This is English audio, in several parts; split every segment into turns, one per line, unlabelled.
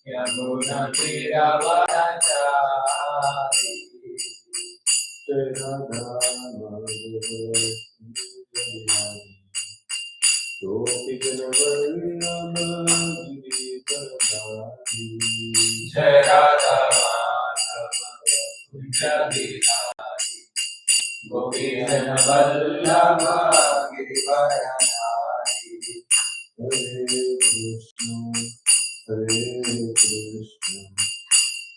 Yamuna Tiravadachari Jai Radha Madhava Kunjabihari Gopijana Vallabha Girivaranari Hare Krishna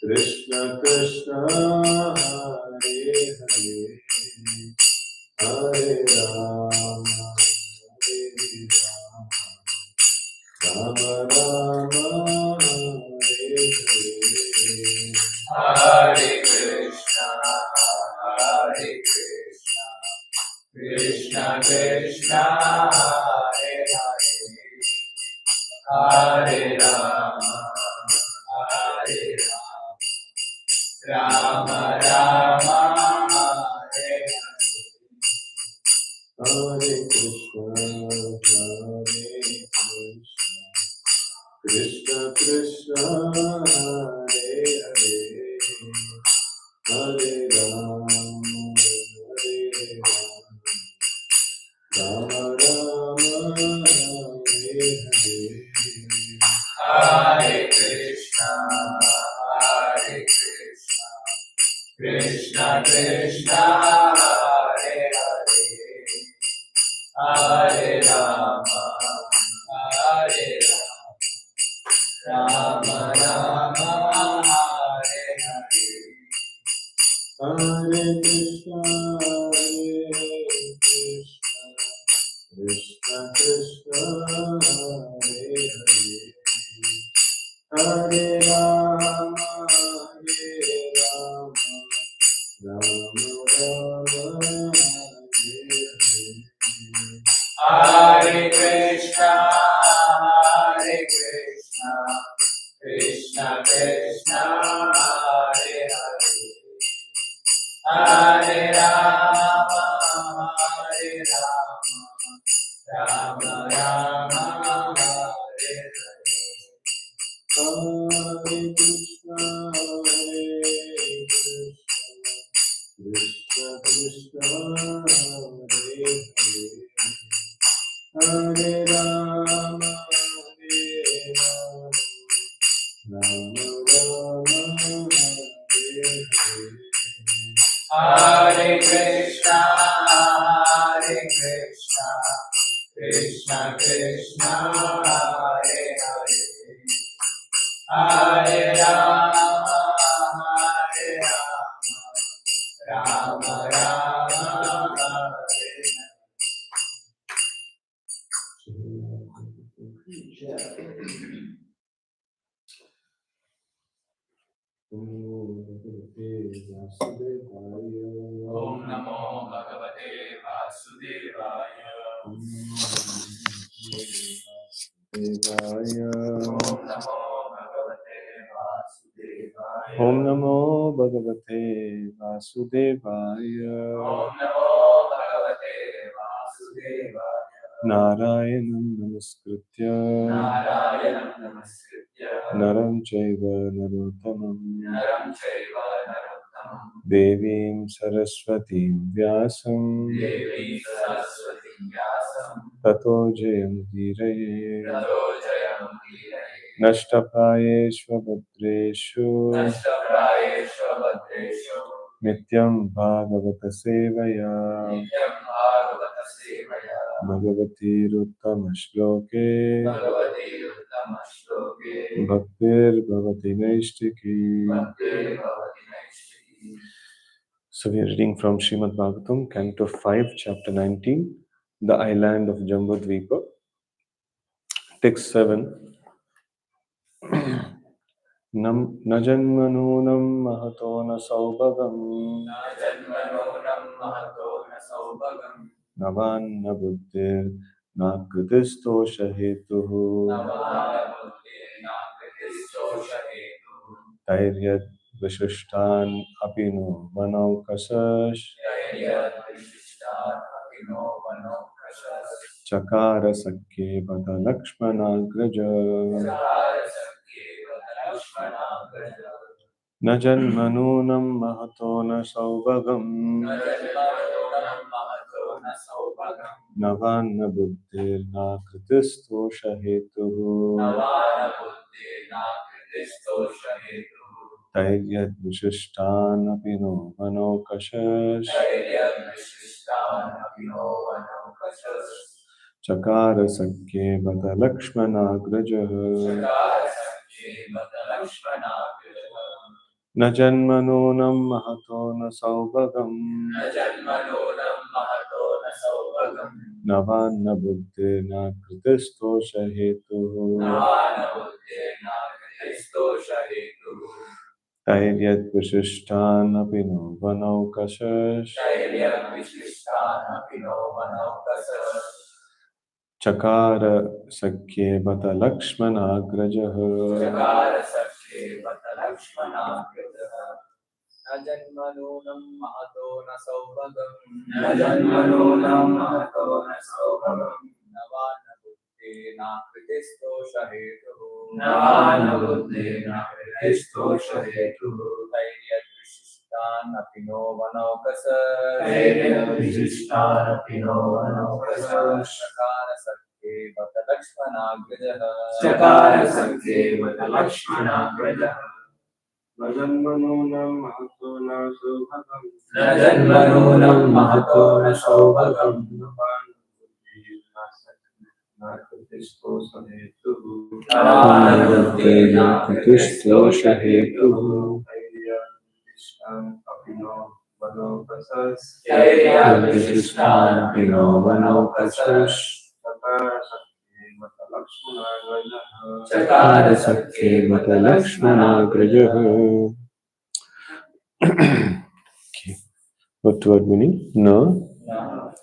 Krishna Krishna Hare Hare Hare Rama Hare Rama Rama Hare Hare Hare Krishna Krishna Krishna Hare Hare Hare Rama Rama Rama Hare Hare Krishna Krishna Hare Hare Hare Rama Rama Rama Hare Hare Hare Krishna Krishna Krishna Hare Hare Hare Rama Rama Rama Hare Hare Hare Krishna Krishna Krishna Hare Hare Hare Rama Rama Rama Hare Hare Krishna Krishna Krishna Hare Hare Hare Rama Rama Rama Hare Hare Hare Krishna Krishna Krishna Hare Hare Hare Rama Rama Rama Hare Hare Hare Krishna Krishna Krishna Hare Hare Hare Rama Rama Rama Hare Om Namo Bhagavate Vasudevaya Om Namo Bhagavate Vasudevaya Om Namo Bhagavate Vasudevaya Narayanam Namaskritya Naram Chaiva Narottamam Devim Saraswatim Vyasam Tato Jayam Dhiraye Nashtapayeshva Bhadreshu Nityam Bhagavata Sevaya Bhagavati Ruttama Shloke Bhaktir Bhavati Naistiki. So we are reading from Srimad Bhagavatam, Canto 5, Chapter 19, The Island of Jambudvipa, Text 7. Najanmanunam mahato na saubhagam Navan na buddhir na kritisto shahetuhu Tairyat vishishtan apino manaukasash Chakara Sakye Bada Lakshmanagraja न जन्मनूनं महतो न सौभगम् न वान्न बुद्धिर्न कृतिस्तोषहेतुः तैर्यद्विशिष्टानपि no मनोकषश् चकार सख्ये बत लक्ष्मणाग्रजः न जन्मनूनं महतो न सौभगम् न वान्न बुद्धिर्न कृतिस्तोषहेतुः तैर्यद्विशिष्टानपि no वनौकषश् चकार सख्ये बत लक्ष्मणाग्रजः
न जन्मनूनं महतो न सौभगं न जन्मनूनं महतो न सौभगं न वा न बुद्धेन कृतिस्तोषहेतुः न वा न बुद्धेन कृतिस्तोषहेतुः धैर्यद्विशिष्टानपि नो वनौकस धैर्यद्विशिष्टानपि नो वनौकस चकार सख्ये बत लक्ष्मणाग्रजः चकार सख्ये बत लक्ष्मणाग्रजः
न जन्मनूनं महतो न सौभगम्
न जन्मनूनं महतो न सौभगं
नवानवद्येन कृतिस्तोषहेतुः धैर्यविशिष्टानपि नो वनौकसश् चकार सख्ये बत लक्ष्मणाग्रजः. Okay. What word meaning? No,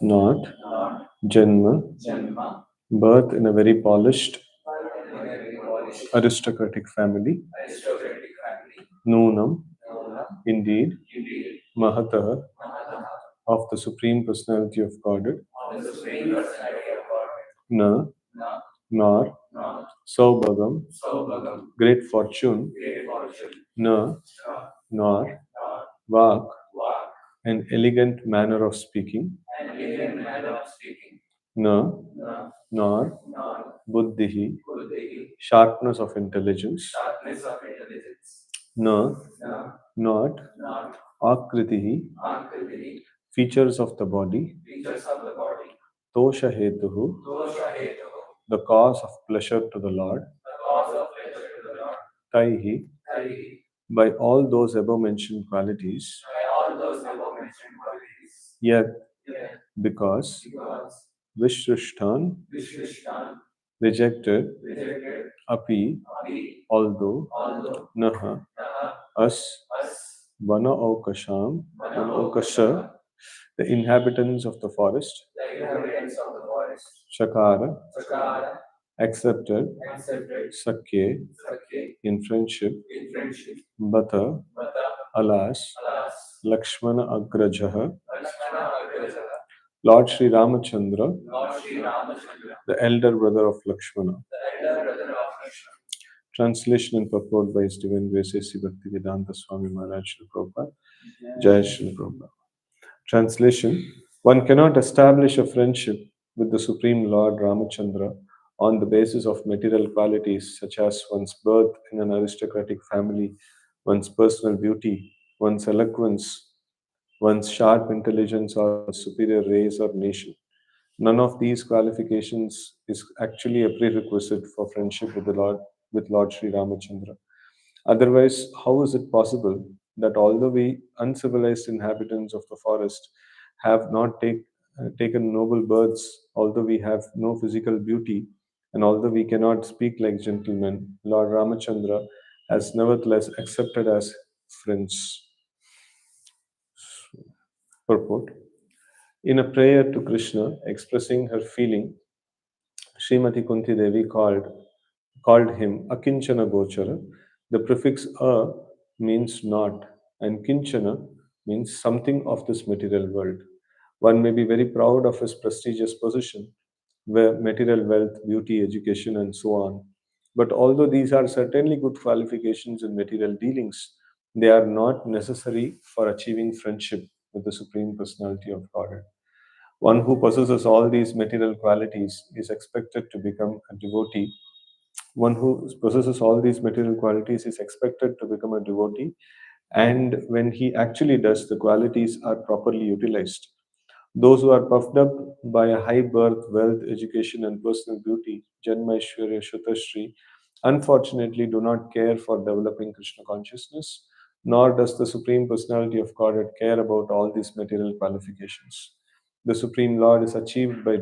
not, Janma, birth in a very polished, aristocratic family. Noonam, indeed, Mahatah, of the Supreme Personality of Godhead. Na, nor, Saubhagam, great fortune. Na, nor, Vak, an elegant manner of speaking. Na, nor, Buddhihi, sharpness of intelligence. Na, not, Akritihi, features of the body. Tosha Hetuhu, the cause of pleasure to the Lord. Taihi, by all those above mentioned qualities. Yet, because Vishrishtan, rejected, Api, although, Naha, us, Vana Aukasham, Aukasha, the inhabitants of the forest. Shakara, accepted, Sakye, in friendship, Bata, alas, Lakshmana Agrajaha, Lord Sri Ramachandra, the elder brother of Lakshmana. Translation and purport by His Divine Grace A.C. Bhaktivedanta Swami Maharaj Srila Prabhupada. Jai Srila Prabhupada. Translation: one cannot establish a friendship with the Supreme Lord Ramachandra on the basis of material qualities such as one's birth in an aristocratic family, one's personal beauty, one's eloquence, one's sharp intelligence, or superior race or nation. None of these qualifications is actually a prerequisite for friendship with Lord Sri Ramachandra. Otherwise, how is it possible that although we uncivilized inhabitants of the forest have not taken noble births, although we have no physical beauty, and although we cannot speak like gentlemen, Lord Ramachandra has nevertheless accepted as friends? Purport. In a prayer to Krishna expressing her feeling, Srimati Kunti Devi called him Akinchana Gochara. The prefix a means not, and Kinchana means something of this material world. One may be very proud of his prestigious position, material wealth, beauty, education, and so on. But although these are certainly good qualifications in material dealings, they are not necessary for achieving friendship with the Supreme Personality of Godhead. One who possesses all these material qualities is expected to become a devotee. One who possesses all these material qualities is expected to become a devotee, and when he actually does, the qualities are properly utilized. Those who are puffed up by a high birth, wealth, education, and personal beauty, Janmaishwarya Shatashri, unfortunately do not care for developing Krishna consciousness, nor does the Supreme Personality of Godhead care about all these material qualifications. The Supreme Lord is achieved by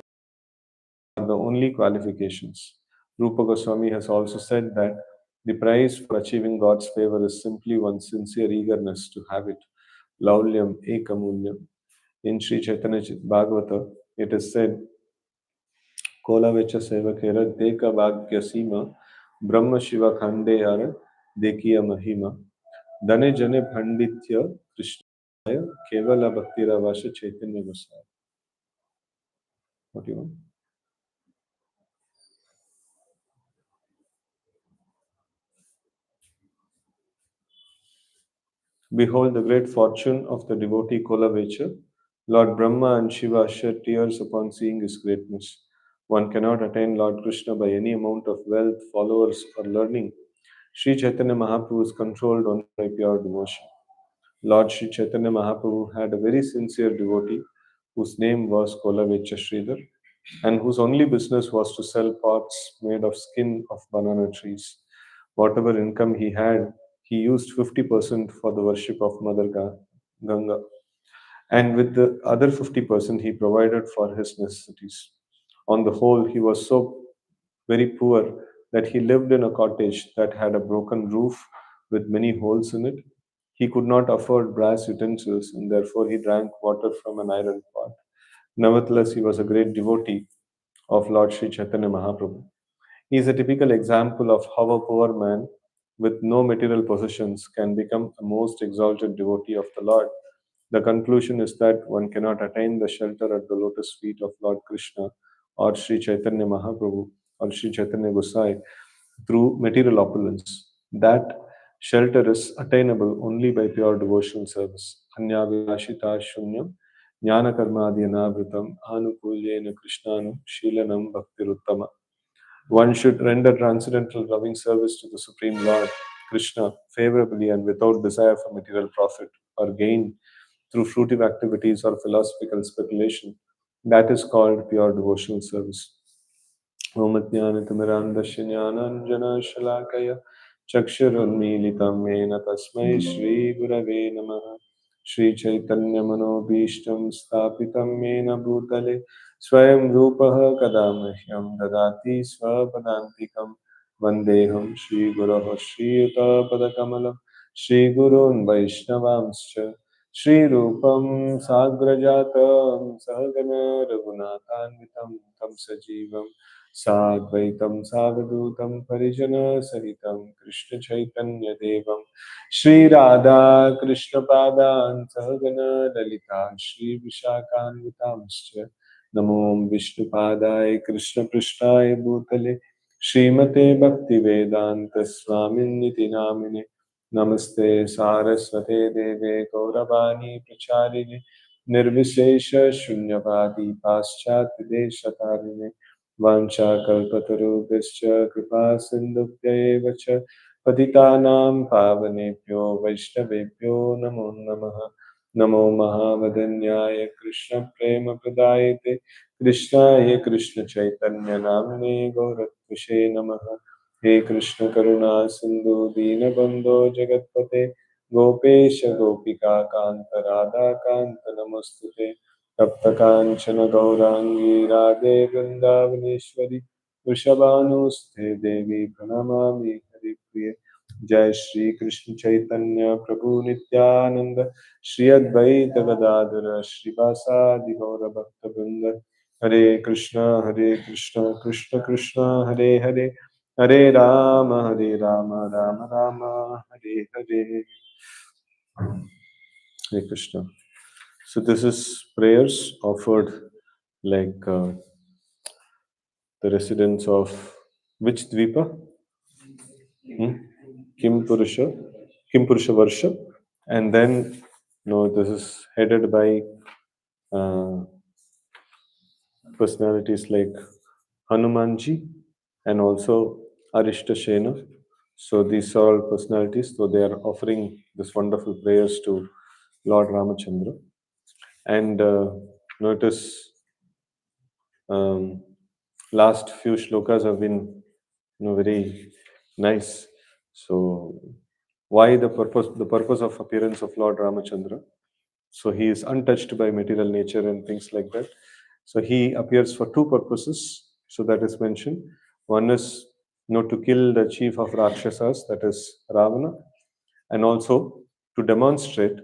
the only qualifications. Rupa Goswami has also said that the price for achieving God's favor is simply one's sincere eagerness to have it. Laulyam ekamulyam. In Sri Chaitanya Bhagavata, it is said, Kola vecha sevakera deka bhagya sima, Brahma Shiva khande yara dekiya mahima, Dane jane panditya Krishna kevala bhakti ravasha Chaitanya Goswami. What do you want? Behold the great fortune of the devotee Kolavecha. Lord Brahma and Shiva shed tears upon seeing his greatness. One cannot attain Lord Krishna by any amount of wealth, followers, or learning. Sri Chaitanya Mahaprabhu is controlled only by pure devotion. Lord Sri Chaitanya Mahaprabhu had a very sincere devotee whose name was Kolavecha Sridhar and whose only business was to sell pots made of skin of banana trees. Whatever income he had, he used 50% for the worship of Mother Ganga, and with the other 50% he provided for his necessities. On the whole, he was so very poor that he lived in a cottage that had a broken roof with many holes in it. He could not afford brass utensils, and therefore he drank water from an iron pot. Nevertheless, he was a great devotee of Lord Sri Chaitanya Mahaprabhu. He is a typical example of how a poor man with no material possessions can become a most exalted devotee of the Lord. The conclusion is that one cannot attain the shelter at the lotus feet of Lord Krishna or Sri Chaitanya Mahaprabhu or Sri Chaitanya Gosai through material opulence. That shelter is attainable only by pure devotional service. Anya Vilashita Shunyam Jnana Karmadhyanabritam Anukulyena Krishnanu Shilanam Bhaktiruttama. One should render transcendental loving service to the Supreme Lord, Krishna, favorably and without desire for material profit or gain through fruitive activities or philosophical speculation. That is called pure devotional service. Om Jnanatimirandasya Jnananjana Chakshurunmilitam Mena Tasmai Shri Gurave Namaha Shri Chaitanya Manobhishtam Stapitam Mena Bhutale Swayam Rupaha Kadamahyam Dadati Swapadantikam Vandeham Shri Guroho Shri Yuta Padakamalam Shri Gurun Vaishnavamscha Shri Rupam Sagrajatam Sahagana Raghunathanvitam Tam Sajivam साद्वैतं सावधूतं परिजनसहितं कृष्णचैतन्यदेवं Shri Radha कृष्णपादान् सहगण Lalita श्रीविशाखान्वितांश्च नमो विष्णुपादाय कृष्णपृष्ठाय भूतले श्रीमते भक्तिवेदान्तस्वामिन्निति नामिने नमस्ते सारस्वते देवे गौरवाणी प्रचारिणे निर्विशेष शून्यवादी पाश्चात्यदेशतारिणे वाञ्छाकल्पतरुभ्यश्च कृपासिन्धुभ्यैव च पतितानां पावनेभ्यो वैष्णवेभ्यो नमो नमः नमो महावदन्याय कृष्णप्रेमप्रदायते कृष्णाय कृष्णचैतन्यनाम्ने गौरत्विषे नमः हे कृष्णकरुणा सिन्धु दीनबन्धो जगत्पते गोपेश गोपिका कान्त राधाकान्त नमोऽस्तुते तप्त कांचन गौरांगी राधे वृंदावनेश्वरी वृषभानुस्ते देवी प्रणमामि हरिप्रिये जय श्री कृष्ण चैतन्य प्रभु नित्यानंद श्री अद्वैत गदाधर श्रीवासादि गौर भक्त वृंद हरे Krishna Krishna Krishna Hare Hare Hare Ram Ram Ram Hare Hare Hare Krishna. So this is prayers offered like the residents of which Dvipa? Hmm? Kim Purusha, Kim Purusha Varsha, and then this is headed by uh, personalities like Hanumanji and also Arishta. So these are all personalities. So they are offering this wonderful prayers to Lord Ramachandra. And notice um, last few shlokas have been very nice. So why the purpose of appearance of Lord Ramachandra? So he is untouched by material nature and things like that. So he appears for two purposes. So that is mentioned. One is to kill the chief of Rakshasas, that is Ravana, and also to demonstrate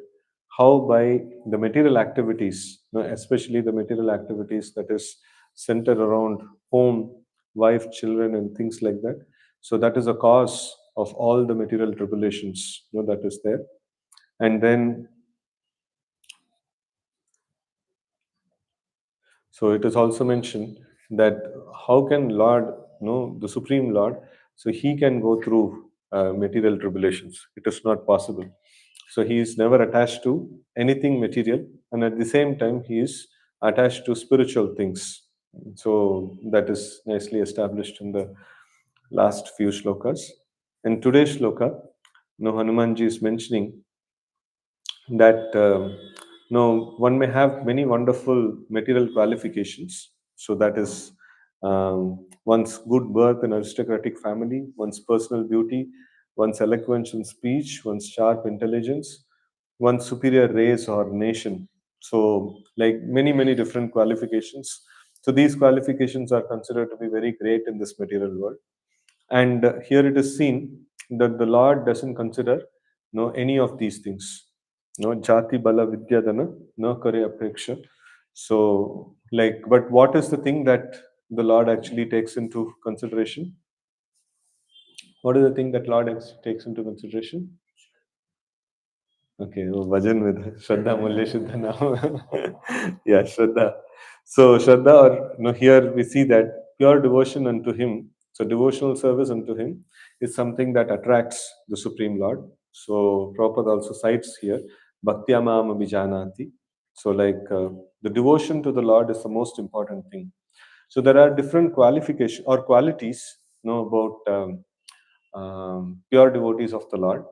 how by the material activities, especially the material activities that is centered around home, wife, children, and things like that. So that is a cause of all the material tribulations that is there. And then so it is also mentioned that how can Lord, the Supreme Lord, so he can go through material tribulations. It is not possible. So he is never attached to anything material, and at the same time he is attached to spiritual things. So that is nicely established in the last few shlokas. In today's shloka, Hanumanji is mentioning that no one may have many wonderful material qualifications. So that is one's good birth in aristocratic family, one's personal beauty, one's eloquence in speech, one's sharp intelligence, one's superior race or nation. So like many different qualifications. So these qualifications are considered to be very great in this material world. And here it is seen that the Lord doesn't consider any of these things. No jati bala vidyadana, no kare apeksha. So like, but what is the thing that the Lord actually takes into consideration? What is the thing that Lord takes into consideration? Okay, oh, bhajan with Shraddha Mulya Shuddha now. Yeah, Shraddha. So Shraddha, or here we see that pure devotion unto Him, so devotional service unto Him is something that attracts the Supreme Lord. So Prabhupada also cites here, Bhaktyamam Abhijanati. So like the devotion to the Lord is the most important thing. So there are different qualifications or qualities, about pure devotees of the Lord.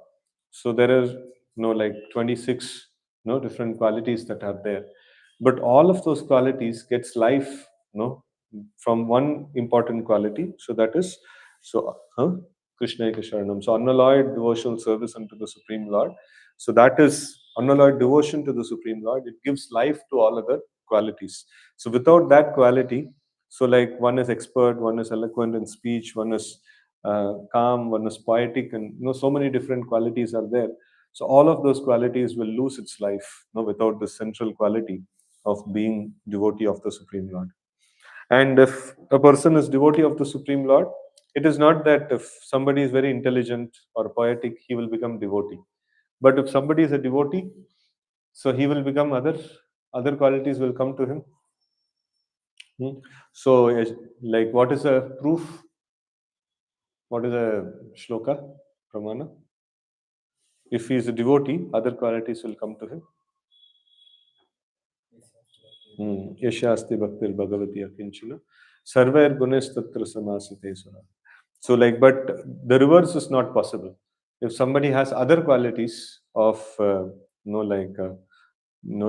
So there are like 26 different qualities that are there, but all of those qualities gets life from one important quality. So that is Krishna Sharanam. So unalloyed devotional service unto the Supreme Lord. So that is unalloyed devotion to the Supreme Lord. It gives life to all other qualities. So without that quality, so like one is expert, one is eloquent in speech, one is calm, one is poetic, and so many different qualities are there. So all of those qualities will lose its life without the central quality of being devotee of the Supreme Lord. And if a person is devotee of the Supreme Lord, it is not that if somebody is very intelligent or poetic, he will become devotee. But if somebody is a devotee, so he will become other qualities will come to him. So, like, what is a proof? What is a shloka, Pramana? If he is a devotee, other qualities will come to him. Yashasti bhaktir bhagavati akinchana. Sarvair gunes tatra samasite sara. So, like, but the reverse is not possible. If somebody has other qualities of, like,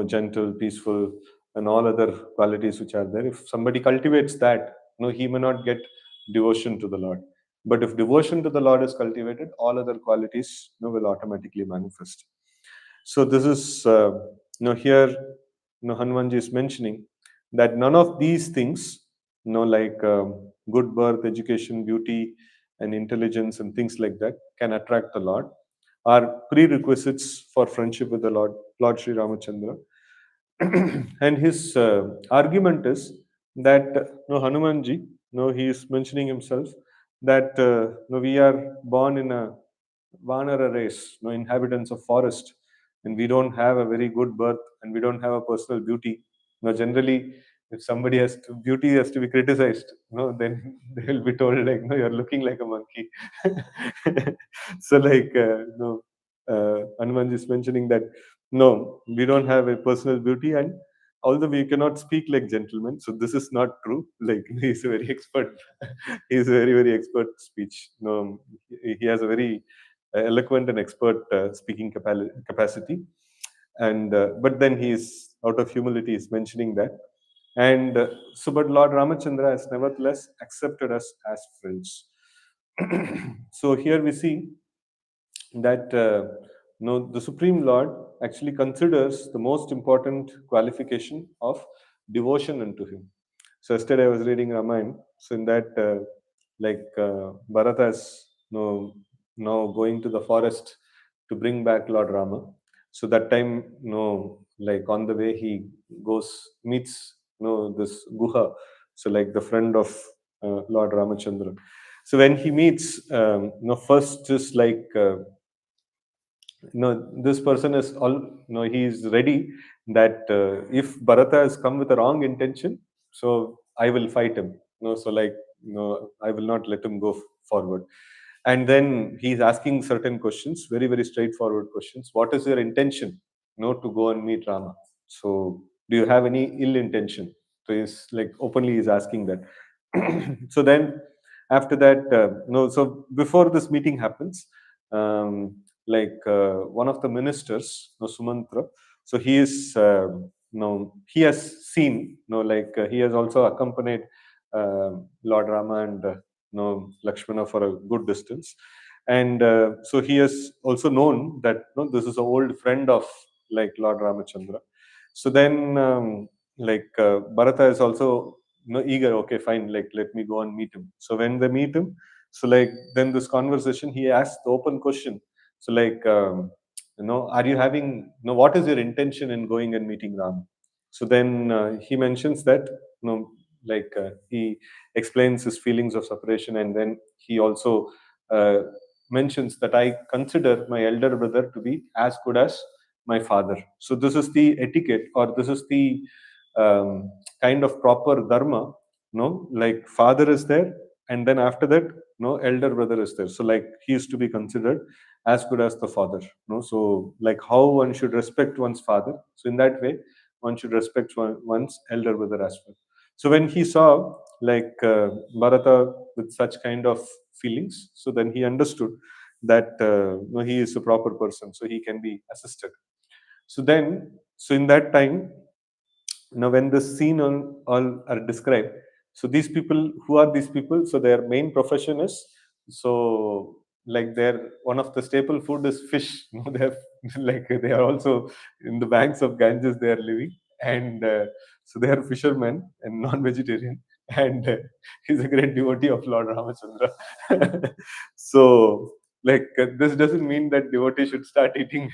gentle, peaceful, and all other qualities which are there, if somebody cultivates that, he may not get devotion to the Lord. But if devotion to the Lord is cultivated, all other qualities, will automatically manifest. So this is, here, Hanumanji is mentioning that none of these things, like good birth, education, beauty, and intelligence, and things like that, can attract the Lord, are prerequisites for friendship with the Lord Sri Ramachandra. And his argument is that Hanumanji, he is mentioning himself that we are born in a Vanara race, inhabitants of forest, and we don't have a very good birth, and we don't have a personal beauty. Generally, if somebody beauty has to be criticized, no, then they will be told like, no, you're looking like a monkey. So like, no, Hanuman is mentioning that no, we don't have a personal beauty, and although we cannot speak like gentlemen, so this is not true. Like he's a very expert, he's a very expert speech. No, he has a very eloquent and expert speaking capacity, and but then he's out of humility is mentioning that, and so but Lord Ramachandra has nevertheless accepted us as friends. So here we see that no, the Supreme Lord actually considers the most important qualification of devotion unto Him. So yesterday I was reading Ramayana. So in that, Bharata is now going to the forest to bring back Lord Rama. So that time, like on the way he meets this Guha. So like the friend of Lord Ramachandra. So when he meets, first just like this person is all he is ready that if Bharata has come with a wrong intention, so I will fight him. So like I will not let him go forward. And then he's asking certain questions, very very straightforward questions. What is your intention to go and meet Rama? So do you have any ill intention? So he's like openly he's asking that. So then after that, so before this meeting happens, um, one of the ministers, Sumantra, so he is, he has seen, he has also accompanied Lord Rama and Lakshmana for a good distance, and so he has also known that this is an old friend of like Lord Ramachandra. So then, Bharata is also eager. Okay, fine. Like, let me go and meet him. So when they meet him, so like then this conversation, he asks the open question. So like, are you having? What is your intention in going and meeting Ram? So then he mentions that he explains his feelings of separation, and then he also uh, mentions that I consider my elder brother to be as good as my father. So this is the etiquette, or this is the kind of proper dharma. Like father is there, and then after that, elder brother is there. So like he is to be considered as good as the father. So like how one should respect one's father. So in that way, one should respect one's elder brother as well. So when he saw like Bharata with such kind of feelings, so then he understood that he is a proper person, so he can be assisted. So then, so in that time, when this scene all are described, so these people, who are these people? So their main profession is, so like their one of the staple food is fish. They have like they are also in the banks of Ganges. They are living, and so they are fishermen and non-vegetarian. And he's a great devotee of Lord Ramachandra. So like this doesn't mean that devotee should start eating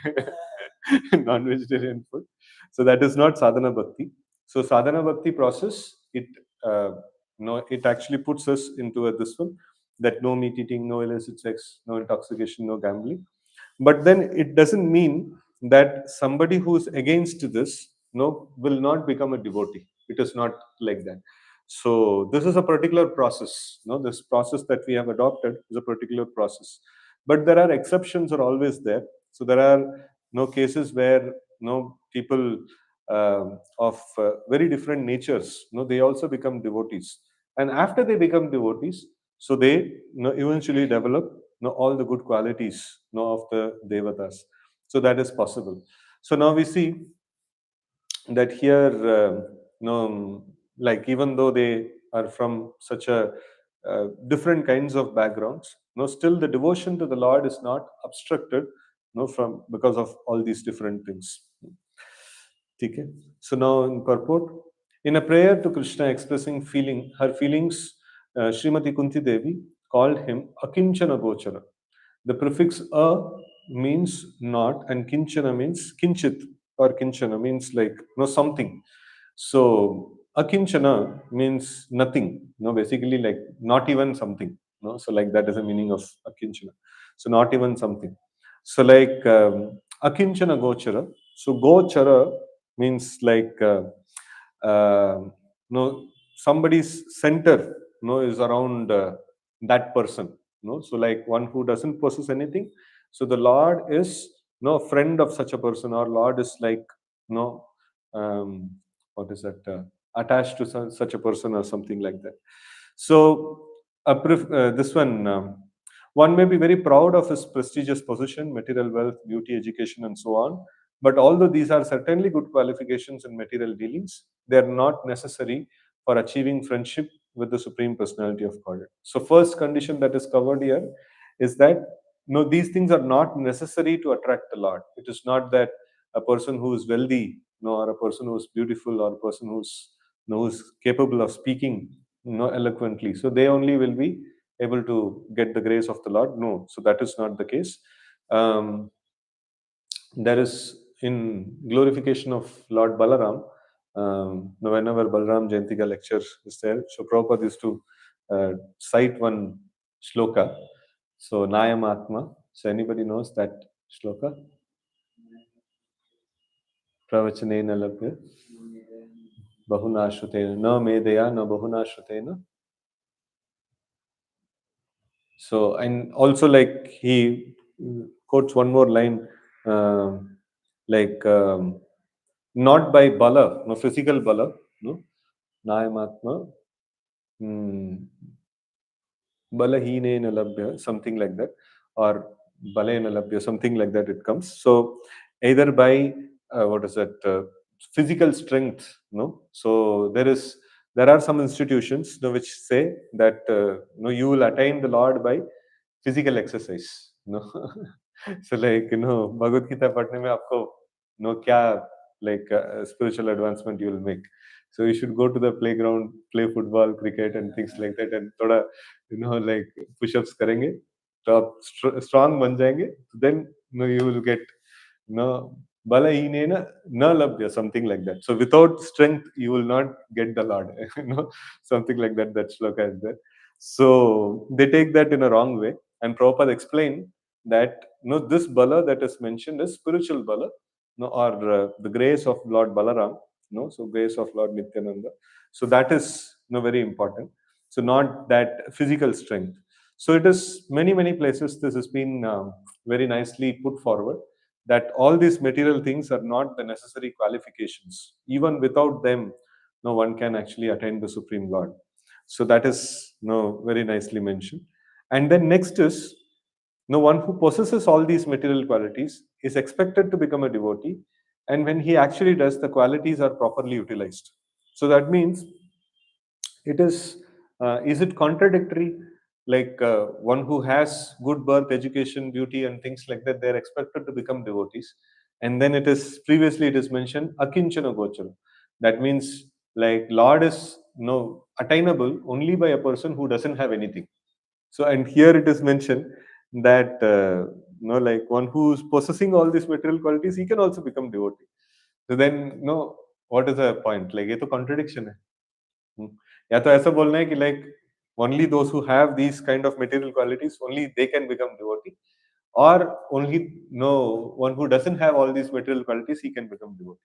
non-vegetarian food. So that is not sadhana bhakti. So sadhana bhakti process, it actually puts us into this one, that no meat eating, no illicit sex, no intoxication, no gambling. But then it doesn't mean that somebody who's against this will not become a devotee. It is not like that. So this is a particular process. This process that we have adopted is a particular process. But there are exceptions are always there. So there are cases where people of very different natures, they also become devotees. And after they become devotees, so they eventually develop all the good qualities of the devatas. So that is possible. So now we see that here, like even though they are from such a different kinds of backgrounds, still the devotion to the Lord is not obstructed, from because of all these different things. Okay. So now in purport, in a prayer to Krishna expressing her feelings, Srimati Kunti Devi called him Akinchana Gochara. The prefix a means not, and kinchana means kinchit, or kinchana means like something. So akinchana means nothing. Basically like not even something. So like that is the meaning of akinchana. So not even something. So like akinchana gochara. So gochara means like somebody's center is around that person. So like one who doesn't possess anything, so the Lord is a friend of such a person, or Lord is like no um, what is that attached to such a person or something like that. So this one may be very proud of his prestigious position, material wealth, beauty, education, and so on. But although these are certainly good qualifications in material dealings, they are not necessary for achieving friendship with the Supreme Personality of Godhead. So, first condition that is covered here is that these things are not necessary to attract the Lord. It is not that a person who is wealthy, or a person who is beautiful, or a person who's capable of speaking, eloquently. So they only will be able to get the grace of the Lord. No, so that is not the case. Um, there is in glorification of Lord Balaram, whenever Balaram Jayantika lecture is there, so Prabhupada used to cite one shloka. So Nayam Atma. So anybody knows that shloka? Pravachanena labhya bahuna shrutena na medeya na bahuna shrutena. So, and also like he quotes one more line, like not by bala, no physical bala, no nayamatma, balahine labhya, something like that, or balena labhya, something like that. It comes. So either by what is that physical strength, no. So there are some institutions which say that you will attain the Lord by physical exercise. So like Bhagavad Gita पढ़ने में आपको क्या like spiritual advancement you will make. So you should go to the playground, play football, cricket, and things like that, and थोड़ा like push-ups करेंगे तो आप strong बन जाएंगे. Then you will get balahinena na labhya, something like that. So without strength you will not get the Lord. Something like that. That shloka is there. So they take that in a wrong way, and Prabhupada explained that this bala that is mentioned is spiritual bala, or the grace of Lord Balaram, so grace of Lord Nityananda. So that is very important. So not that physical strength. So it is many places this has been very nicely put forward, that all these material things are not the necessary qualifications. Even without them, no one can actually attain the Supreme Lord. So that is very nicely mentioned. And then next is one who possesses all these material qualities is expected to become a devotee, and when he actually does, the qualities are properly utilized. So that means it is it contradictory, like one who has good birth, education, beauty, and things like that, they're expected to become devotees, and then it is previously it is mentioned akinchana gochara. That means like Lord is attainable only by a person who doesn't have anything. So and here it is mentioned that like one who's possessing all these material qualities, he can also become devotee. So then what is the point? Like ये तो contradiction है. या तो ऐसा बोलना है कि like only those who have these kind of material qualities, only they can become devotee, or only one who doesn't have all these material qualities, he can become devotee.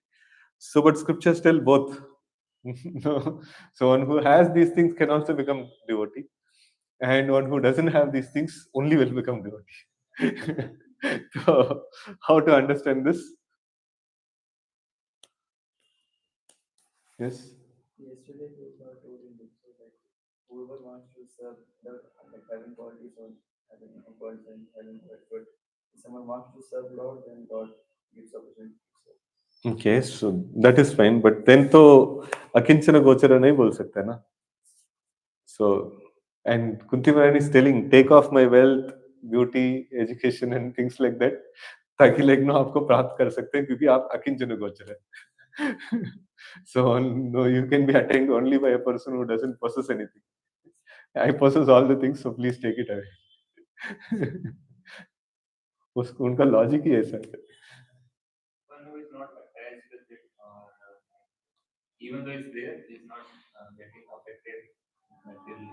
So but scriptures tell both. No. So one who has these things can also become devotee, and one who doesn't have these things only will become devotee. So how to understand this? Yes.
Yesterday we were told in lecture that whoever wants to serve the like having qualities or having qualities and having but if someone wants to serve Lord, then God gives opportunity to serve.
Okay, so that is fine, but then तो अकिंचन गोचर नहीं बोल सकते ना. So and Kunti Maharani is telling, take off my wealth, beauty, education, and things like that, ताकि like आपको प्राप्त कर सकते हैं क्योंकि आप अकिंचन गोचर है. So no, you can be attained only by a person who doesn't possess anything. I possess all the things, so please take it away. उनका लॉजिक ही ऐसा है.
One who is not attached with it, or even though it's there, is not getting affected materially.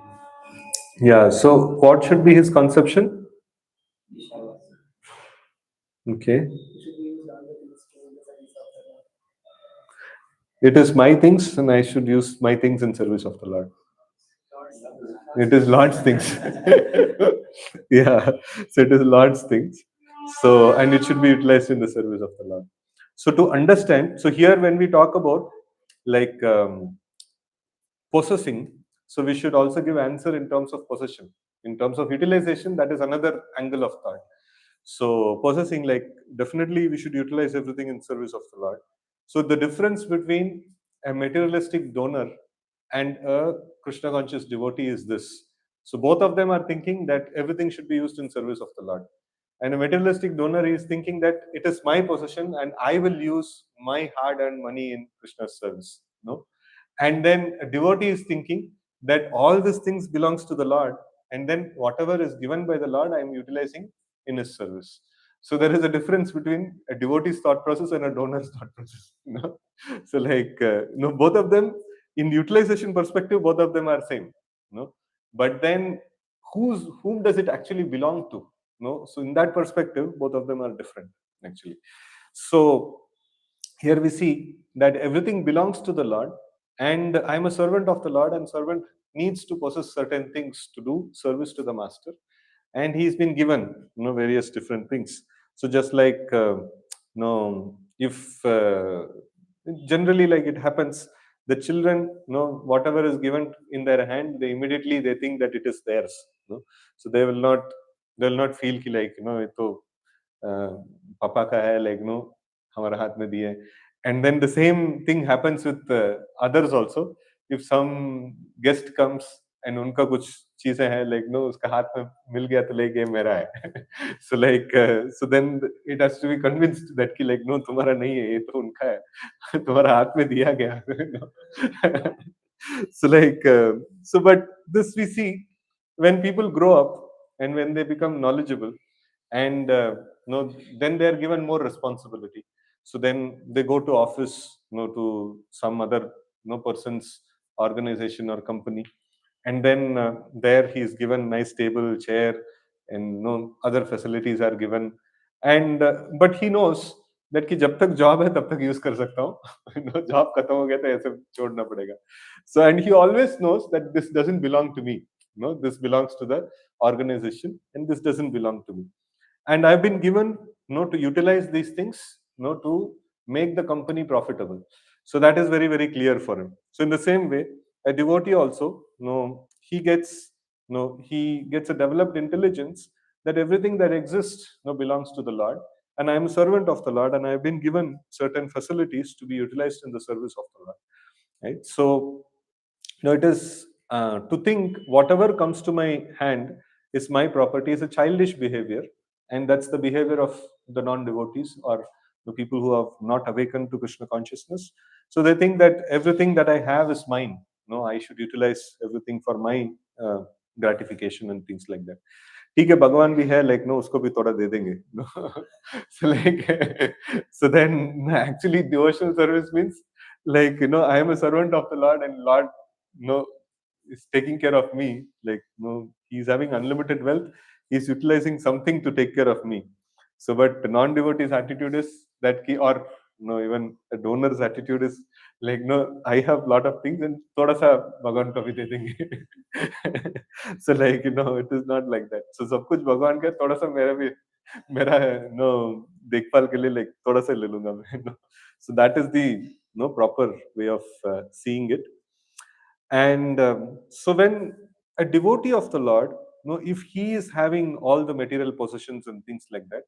Yeah, so what should be his conception? Okay.
We should use all the things to the service of the Lord.
It is my things, and I should use my things in service of the Lord. It is Lord's things. Yeah, so it is Lord's things. So, and it should be utilized in the service of the Lord. So, to understand, so here when we talk about like possessing, so we should also give answer in terms of possession. In terms of utilization, that is another angle of thought. So, possessing, like definitely we should utilize everything in service of the Lord. So, the difference between a materialistic donor and a Krishna conscious devotee is this. So, both of them are thinking that everything should be used in service of the Lord. And a materialistic donor is thinking that it is my possession and I will use my hard earned money in Krishna's service. No? And then a devotee is thinking that all these things belongs to the Lord, and then whatever is given by the Lord, I am utilizing in His service. So there is a difference between a devotee's thought process and a donor's thought process. So like both of them in utilization perspective, both of them are same. But then whom does it actually belong to? No, so in that perspective, both of them are different actually. So here we see that everything belongs to the Lord, and I'm a servant of the Lord, and servant needs to possess certain things to do service to the master, and he's been given various different things. So just like if generally like it happens, the children whatever is given in their hand, they immediately they think that it is theirs. So they will not feel ki like ये तो पापा का है like हमारा हाथ में दिए. And then the same thing happens with others also. If some guest comes and उनका कुछ चीजें हैं like उसका हाथ में मिल गया तो like ये मेरा है. So like so then it has to be convinced that कि like तुम्हारा नहीं है, ये तो उनका है. तुम्हारा हाथ में दिया गया. So like so but this we see when people grow up and when they become knowledgeable, and then they are given more responsibility. So then they go to office, to some other person's organization or company, and then there he is given nice table, chair, and other facilities are given. And but he knows that कि जब तक job है तब तक use कर सकता हूँ. Job खत्म हो गया तो ऐसे छोड़ना पड़ेगा. So and he always knows that this doesn't belong to me. This belongs to the organization, and this doesn't belong to me. And I've been given to utilize these things to make the company profitable. So that is very very clear for him. So in the same way, a devotee also he gets a developed intelligence that everything that exists belongs to the Lord, and I am a servant of the Lord, and I have been given certain facilities to be utilized in the service of the Lord, right? So it is to think whatever comes to my hand is my property is a childish behavior, and that's the behavior of the non-devotees or the people who have not awakened to Krishna consciousness. So they think that everything that I have is mine. No, I should utilize everything for my gratification and things like that. ठीक है भगवान भी है like उसको भी थोड़ा दे देंगे. So like so then actually devotional service means like I am a servant of the Lord, and Lord is taking care of me. Like he's having unlimited wealth, he's utilizing something to take care of me. So but the non-devotee's attitude is that ki, or even a donor's attitude is like I have lot of things and thoda sa bhagwan ko bhi de denge. So like it is not like that. So सब कुछ भगवान का थोड़ा सा मेरा भी मेरा देखभाल के लिए like थोड़ा सा ले लूंगा मैं. So that is the proper way of seeing it. And so when a devotee of the Lord, if he is having all the material possessions and things like that,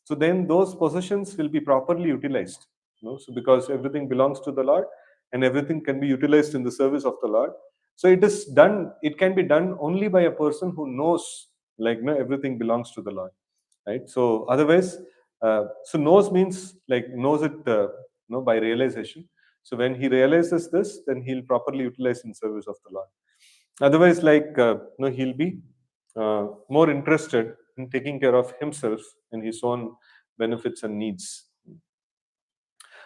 so then those possessions will be properly utilized. So because everything belongs to the Lord, and everything can be utilized in the service of the Lord. So it can be done only by a person who knows like everything belongs to the Lord, right? So otherwise, so knows means like knows it by realization. So when he realizes this, then he'll properly utilize in service of the Lord. Otherwise, like he'll be more interested in taking care of himself and his own benefits and needs.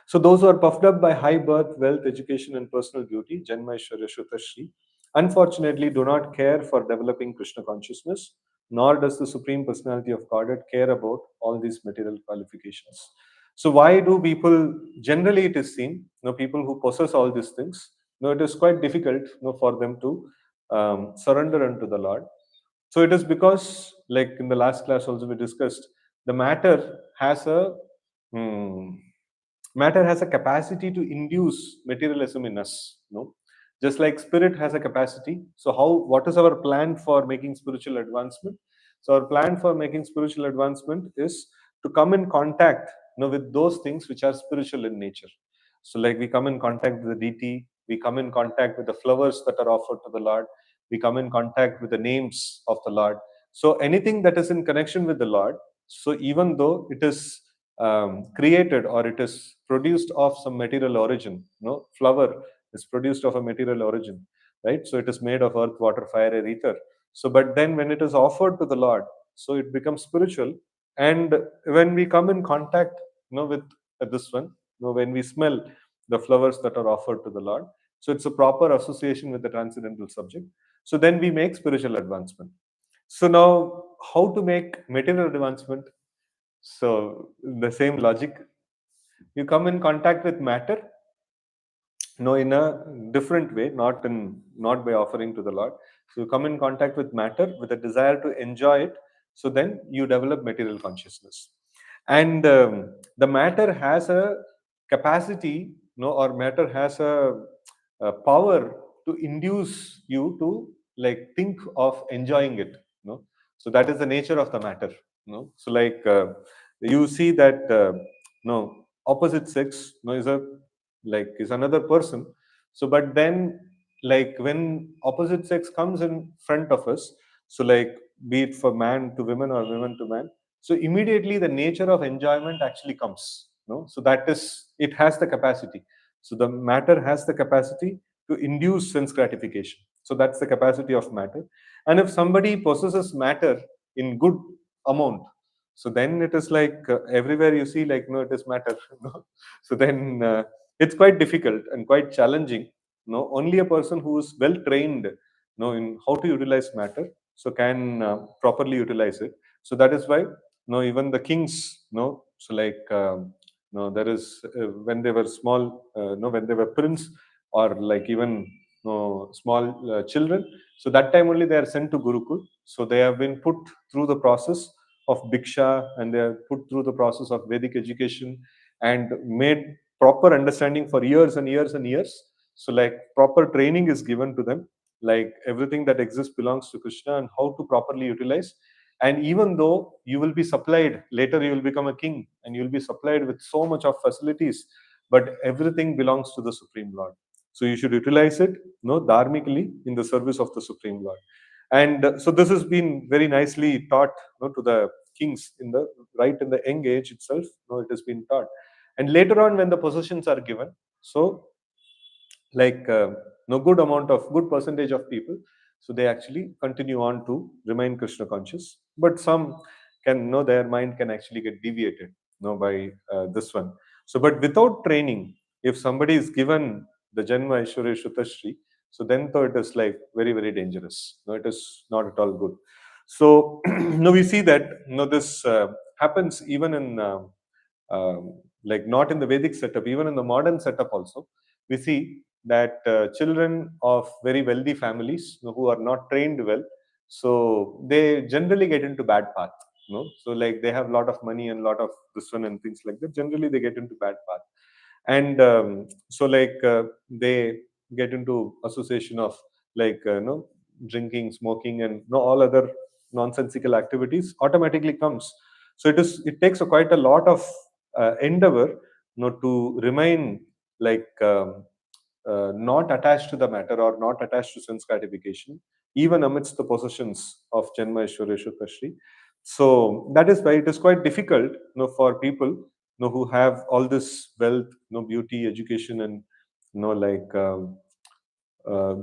So those who are puffed up by high birth, wealth, education, and personal beauty, Janma Aishwarya Shri, unfortunately do not care for developing Krishna consciousness, nor does the Supreme Personality of Godhead care about all these material qualifications. So why do people, generally it is seen, people who possess all these things, it is quite difficult, for them to surrender unto the Lord. So it is because, like in the last class also we discussed, the hmm, matter has a capacity to induce materialism in us. Just like spirit has a capacity. So what is our plan for making spiritual advancement? So our plan for making spiritual advancement is to come in contact, with those things which are spiritual in nature. So like we come in contact with the deity, we come in contact with the flowers that are offered to the Lord, we come in contact with the names of the Lord. So anything that is in connection with the Lord, so even though it is created or it is produced of some material origin, flower is produced of a material origin, right? So it is made of earth, water, fire, air, ether. So but then when it is offered to the Lord, so it becomes spiritual. And when we come in contact, with this one, when we smell the flowers that are offered to the Lord, so it's a proper association with the transcendental subject. So then we make spiritual advancement. So now, how to make material advancement? So the same logic, you come in contact with matter, in a different way, not by offering to the Lord. So you come in contact with matter with a desire to enjoy it. So then you develop material consciousness, and the matter has a capacity, or matter has a power to induce you to like think of enjoying it. So that is the nature of the matter. So like you see that opposite sex, is another person. So but then, like when opposite sex comes in front of us, so like be it for man to women or women to man, so immediately the nature of enjoyment actually comes. So that is, it has the capacity. So the matter has the capacity to induce sense gratification. So that's the capacity of matter. And if somebody possesses matter in good amount, so then it is like everywhere you see, like it is matter. So then it's quite difficult and quite challenging. Only a person who is well trained, in how to utilize matter, so can properly utilize it. So that is why, even the kings, so like there is when they were small, when they were prince, or like even small children, so that time only they are sent to Gurukul. So they have been put through the process of Bhiksha, and they are put through the process of Vedic education, and made proper understanding for years and years and years. So like proper training is given to them, like everything that exists belongs to Krishna and how to properly utilize. And even though you will be supplied later, you will become a king and you will be supplied with so much of facilities, but everything belongs to the Supreme Lord. So you should utilize it, dharmically, in the service of the Supreme Lord. And so this has been very nicely taught, to the kings in the right in the young age itself. It has been taught, and later on when the possessions are given, so like no good amount of good percentage of people, so they actually continue on to remain Krishna conscious. But some can know their mind can actually get deviated, by this one. So but without training, if somebody is given the Janma Aishwarya Shrutashri, so then though it is like very, very dangerous. No, it is not at all good. So no, we see that this happens even in like not in the Vedic setup, even in the modern setup also. We see that children of very wealthy families, who are not trained well, so they generally get into bad path. So like they have a lot of money and a lot of this one and things like that. Generally, they get into bad path, and so like they get into association of like drinking, smoking, and all other nonsensical activities automatically comes. So it takes quite a lot of endeavor, to remain like not attached to the matter or not attached to sense gratification, even amidst the possessions of Janma Aishwarya Shrutashri. So that is why it is quite difficult, for people, who have all this wealth, beauty, education, and like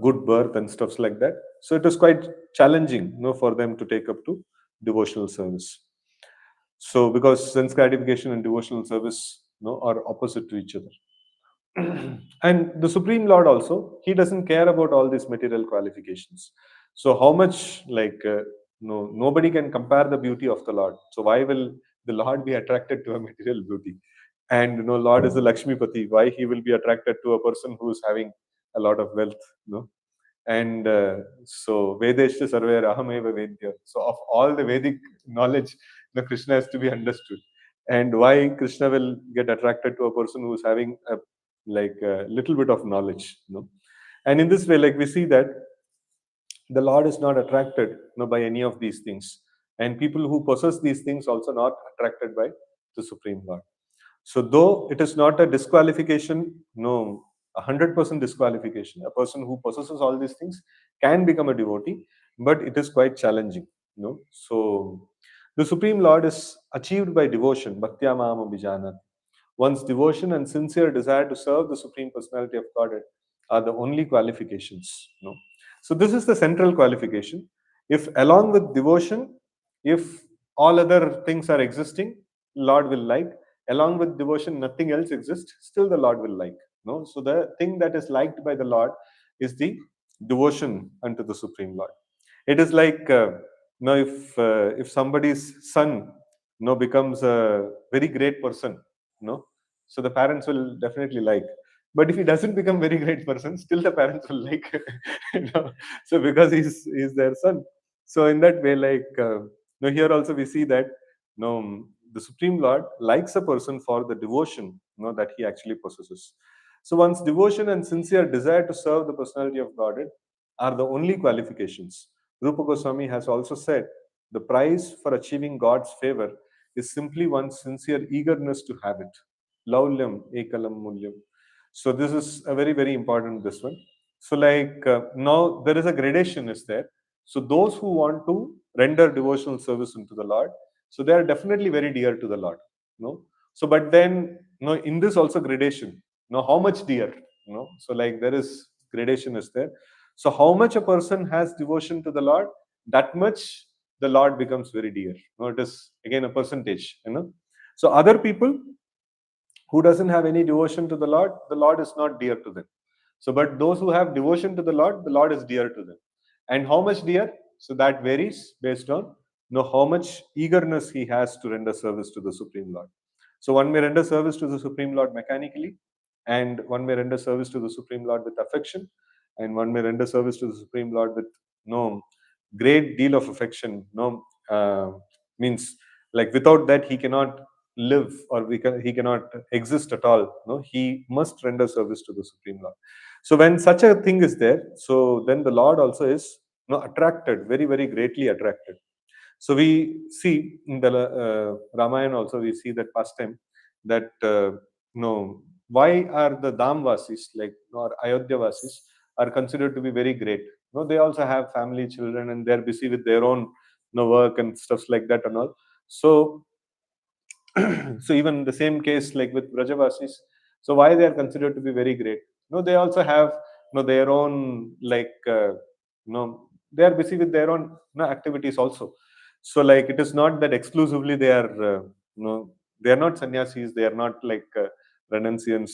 good birth and stuffs like that. So it is quite challenging, for them to take up to devotional service. So because sense gratification and devotional service, are opposite to each other. And the Supreme Lord also, he doesn't care about all these material qualifications. So how much like no, nobody can compare the beauty of the Lord. So why will the Lord be attracted to a material beauty? And Lord is the Lakshmipati. Why he will be attracted to a person who is having a lot of wealth? And so Vedeshta Sarver Ahameva Vedya. So of all the Vedic knowledge, Krishna has to be understood. And why Krishna will get attracted to a person who is having a little bit of knowledge. And in this way, like we see that the Lord is not attracted by any of these things. And people who possess these things also not attracted by the Supreme Lord. So though it is not a disqualification, no, 100% disqualification, a person who possesses all these things can become a devotee, but it is quite challenging. So the Supreme Lord is achieved by devotion, bhaktya mama bijanat. One's devotion and sincere desire to serve the Supreme Personality of Godhead are the only qualifications. So this is the central qualification. If along with devotion, if all other things are existing, Lord will like. Along with devotion, nothing else exists, still the Lord will like. No? So the thing that is liked by the Lord is the devotion unto the Supreme Lord. It is like if somebody's son becomes a very great person, no, so the parents will definitely like. But if he doesn't become very great person, still the parents will like. you know. So because he's their son. So in that way, here also we see that the Supreme Lord likes a person for the devotion that he actually possesses. So one's devotion and sincere desire to serve the personality of Godhead are the only qualifications. Rupa Goswami has also said the price for achieving God's favor is simply one's sincere eagerness to have it. Laulyam ekalam mulyam. So this is a very, very important this one. So now there is a gradation is there. So those who want to render devotional service unto the Lord, so they are definitely very dear to the Lord. No. So but then in this also gradation. How much dear? So there is gradation is there. So how much a person has devotion to the Lord, that much the Lord becomes very dear. It is again a percentage. So other people who doesn't have any devotion to the Lord is not dear to them. So but those who have devotion to the Lord is dear to them. And how much dear? So that varies based on how much eagerness he has to render service to the Supreme Lord. So one may render service to the Supreme Lord mechanically, and one may render service to the Supreme Lord with affection, and one may render service to the Supreme Lord with no great deal of affection. Means like without that he cannot live, or he cannot exist at all. He must render service to the Supreme Lord. So when such a thing is there, so then the Lord also is attracted, very, very greatly attracted. So we see in the Ramayana also we see that pastime that why are the Damvasis or Ayodhya Vasis are considered to be very great. They also have family, children, and they're busy with their own work and stuff like that and all. So so even the same case like with Brajavasis, so why they are considered to be very great? They also have their own they are busy with their own activities also. So it is not that exclusively they are they are not sannyasis, they are not renunciants.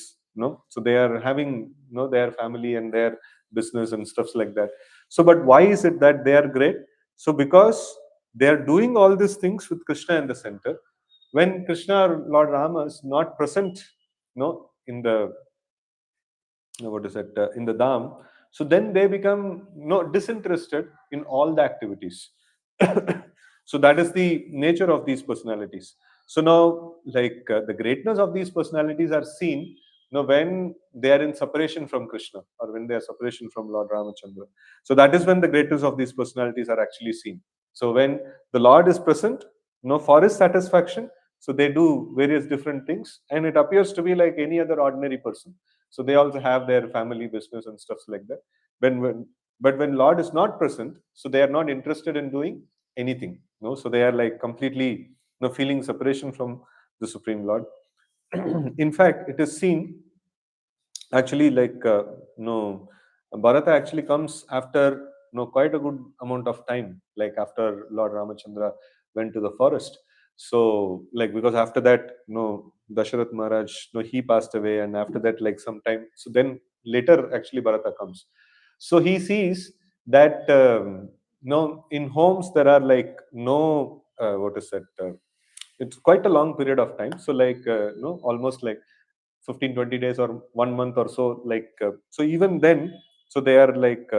So they are having their family and their business and stuffs like that. So but why is it that they are great? So because they are doing all these things with Krishna in the center. When Krishna or Lord Rama is not present, in the what is it in the Dham, so then they become disinterested in all the activities. So that is the nature of these personalities. So now, the greatness of these personalities are seen when they are in separation from Krishna, or when they are separation from Lord Ramachandra. So that is when the greatness of these personalities are actually seen. So when the Lord is present, for his satisfaction, so they do various different things, and it appears to be like any other ordinary person. So they also have their family business and stuff like that. But when Lord is not present, so they are not interested in doing anything. So they are completely feeling separation from the Supreme Lord. In fact, it is seen actually no Bharata actually comes after quite a good amount of time, after Lord Ramachandra went to the forest. So because after that Dasharath Maharaj he passed away, and after that some time, so then later actually Bharata comes. So he sees that in homes there are no what is that It's quite a long period of time. So like almost like 15-20 days or 1 month or so. Like so even then, so they are like